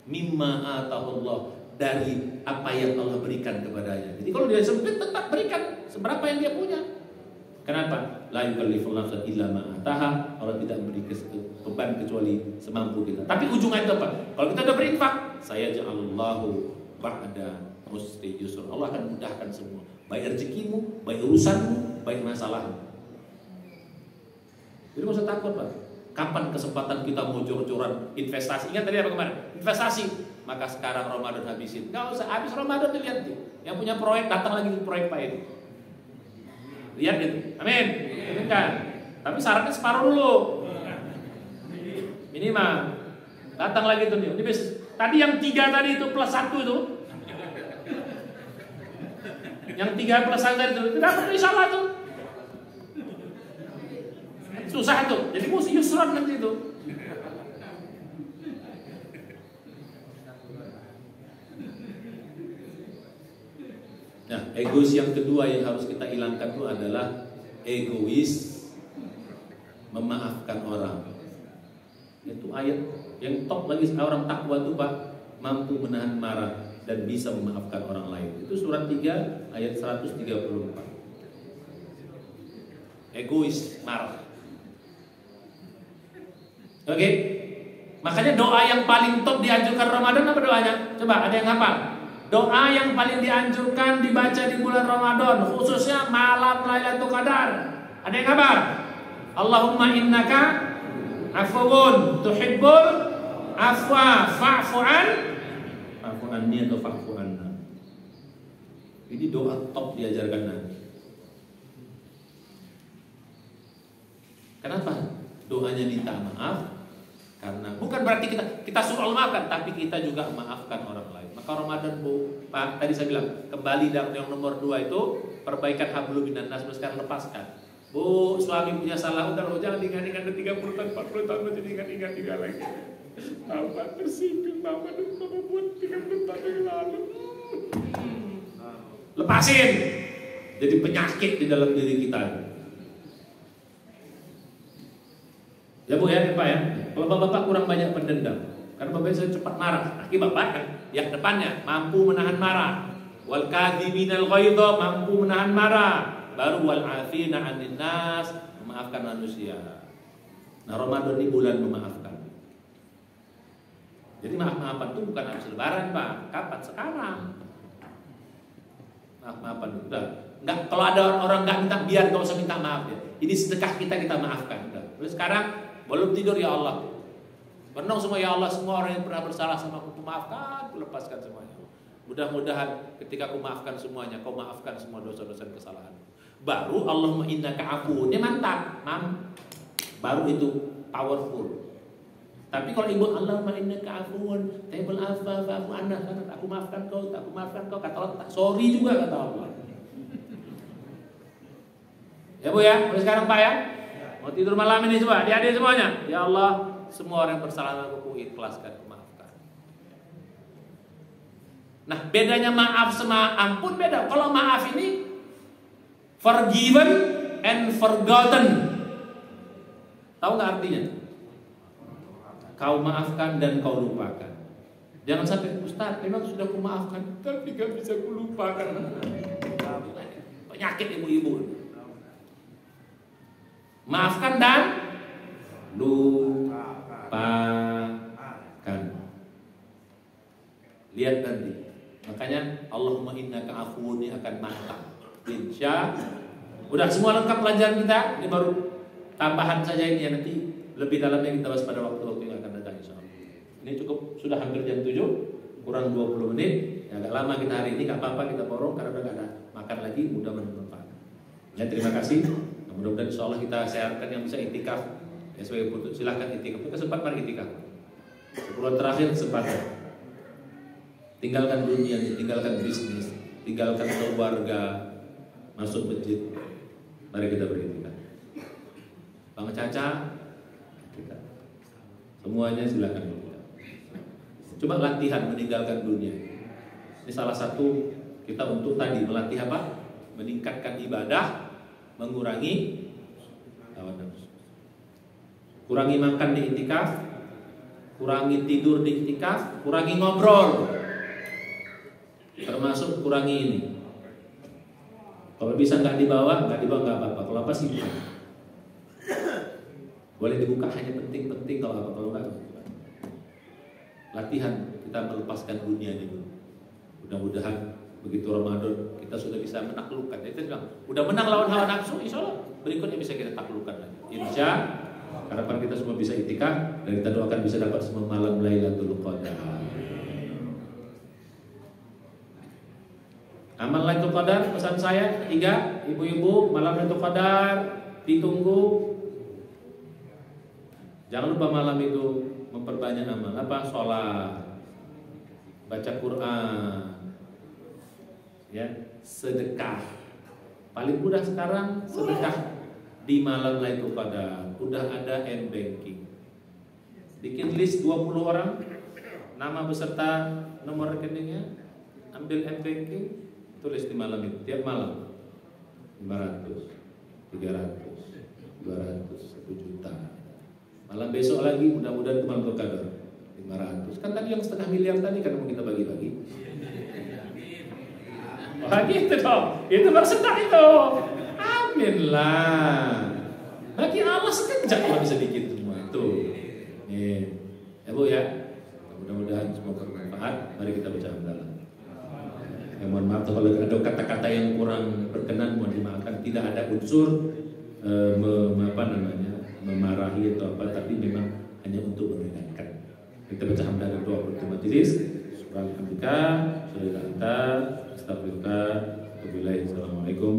Mimma atahu Allah, dari apa yang Allah berikan kepadanya. Jadi kalau dia sempit, tetap berikan seberapa yang dia punya. Kenapa? La yukallifullahu nafsan illa ma ataha. Allah tidak memberi beban kecuali semampu kita. Tapi ujungnya itu apa? Kalau kita sudah berinfak, sayaj'alullahu ba'da usri yusra. Allah akan mudahkan semua, baik rezekimu, baik urusanmu, baik masalahmu. Jadi enggak usah takut, Pak. Kapan kesempatan kita mau jor-joran investasi? Ingat tadi apa kemarin? Investasi. Maka sekarang Ramadan habisin. Enggak usah habis Ramadan tuh, lihat tuh. Yang punya proyek datang lagi ke proyek Pak ini. Lihat gitu. Amin. Ini kan. Tapi syaratnya separuh dulu. Minimal. Datang lagi tuh nih. Ini tadi yang 3 tadi itu plus 1 itu. Yang 3 plus 1 tadi itu. Tidak perlu salah tuh. Susah tuh. Jadi mesti yusran nanti itu. Nah, egois yang kedua yang harus kita hilangkan itu adalah egois memaafkan orang. Itu ayat yang top lagi, orang takwa itu Pak mampu menahan marah dan bisa memaafkan orang lain. Itu surat 3 ayat 134. Egois marah. Oke. Makanya doa yang paling top dianjurkan Ramadan apa doanya? Coba ada yang hafal? Doa yang paling dianjurkan dibaca di bulan Ramadan, khususnya malam Lailatul Qadar. Ada yang kabar? Allahumma innaka afuwun tuhibbul afwa fa'fu anni atau fa'fu anna. Ini doa top diajarkan Nabi. Kenapa? Doanya minta maaf. Karena bukan berarti kita suruh Allah maafkan, tapi kita juga maafkan orang lain. Maka Ramadan Pak, tadi saya bilang kembali dalam yang nomor 2 itu perbaikan hablum minan nas, sekarang lepaskan. Bu, suami punya salah, udah jangan ingat-ingat 30 tahun, 40 tahun jadi ingat-ingat juga lagi. Bapak tersinggung, Bapak buat 30 tahun yang lalu. Lepasin. Jadi penyakit di dalam diri kita. Ya Bu ya, Pak ya. Kalau bapak kurang banyak pendendam, karena bapak saya cepat marah. Aki bapak kan yang depannya mampu menahan marah. wal kadhiminal ghaidha, mampu menahan marah, baru wal afina 'anil nas, memaafkan manusia. Nah, Ramadan ini bulan memaafkan. Jadi maaf-maafan itu bukan habis lebaran, Pak. Kapan? Sekarang. Maaf-maafan udah. Enggak, kalau ada orang enggak minta, biar enggak usah minta maaf ya. Ini sedekah kita maafkan. Udah. Terus sekarang belum tidur, ya Allah. Renung semua, ya Allah, semua orang yang pernah bersalah sama aku maafkan, aku lepaskan semuanya. Mudah-mudahan ketika aku maafkan semuanya, kau maafkan semua dosa-dosa dan kesalahan. Baru Allahumma innaka afuwun. Ini mantap, baru itu powerful. Tapi kalau ibu Allahumma innaka afuwun, taibul afa fa'fu anna, aku maafkan kau, kata Allah tak sorry juga, kata Allah. Ya Bu ya, mulai sekarang Pak ya. Mau tidur malam ini coba, adik-adik semuanya. Ya Allah, semua orang yang bersalah aku ikhlaskan, maafkan. Nah, bedanya maaf sama ampun beda. Kalau maaf ini forgiven and forgotten. Tahu nggak artinya? Kau maafkan dan kau lupakan. Jangan sampai, Ustaz, memang sudah ku maafkan, tapi gak bisa ku lupakan. Penyakit ibu-ibu. Maafkan dan lupakan. Lihat nanti. Makanya Allahumma innaka afuwun ini akan mantap. Insya. Udah semua lengkap pelajaran kita. Ini baru tambahan saja ini ya, nanti lebih dalamnya kita bahas pada waktu-waktu yang akan datang insyaallah. Ini cukup, sudah hampir jam 7, kurang 20 menit. Ya, agak lama kita hari ini, gak apa-apa kita borong karena udah gak ada makan lagi, mudah bermanfaat. Ya, terima kasih. Mudah-mudahan insyaallah kita sehatkan yang bisa itikaf. Ya, sebagai bentuk silakan itikaf. Kita sempat mari itikaf. 10 terakhir kesempatan. Tinggalkan dunia, tinggalkan bisnis, tinggalkan keluarga, masuk masjid. Mari kita beritikaf. Bang Caca, kita semuanya silakan kita. Coba latihan meninggalkan dunia. Ini salah satu kita untuk tadi melatih apa? Meningkatkan ibadah, mengurangi hawa nafsu. Kurangi makan di iktikaf, kurangi tidur di iktikaf, kurangi ngobrol. Termasuk kurangi ini. Kalau bisa nggak dibawa nggak apa-apa. Kalau apa sih? Boleh dibuka, hanya penting-penting kalau apa, kalau enggak latihan kita melepaskan dunia ini dulu. Mudah-mudahan begitu Ramadan kita sudah bisa menaklukkan. Itu bilang, udah menang lawan hawa nafsu, insyaallah berikutnya bisa kita taklukkan lagi. Insya harapan kita semua bisa itikaf dan kita doakan bisa dapat semua malam Lailatul Qadar. Amal Lailatul Qadar pesan saya 3, ibu-ibu malam Lailatul Qadar ditunggu. Jangan lupa malam itu memperbanyak amal. Apa? Sholat, baca Quran, ya, sedekah. Paling mudah sekarang sedekah di malam Lailatul Qadar. Udah ada m-banking. Bikin list 20 orang, nama beserta nomor rekeningnya, ambil m-banking, tulis di malam itu. Tiap malam 500, 300, 200, 1 juta. Malam besok lagi mudah-mudahan itu malam Qadar 500. Kan tadi yang 0,5 miliar tadi kan mau kita bagi-bagi. Wah gitu dong. Itu bersedekah itu. Amin lah. Bagi Allah sekejap kalau bisa dikit semua itu. Nih. Ya Bu ya. Mudah-mudahan semua bermanfaat. Mari kita baca hamdalah. Ya, mohon maaf kalau ada kata-kata yang kurang berkenan, mohon dimaafkan. Tidak ada unsur memarahi atau apa, tapi memang hanya untuk mengingatkan. Kita baca hamdalah doa untuk majelis. Subhanallah, astagfirullah, assalamualaikum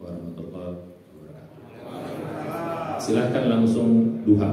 warahmatullahi wabarakatuh. Silakan langsung duha.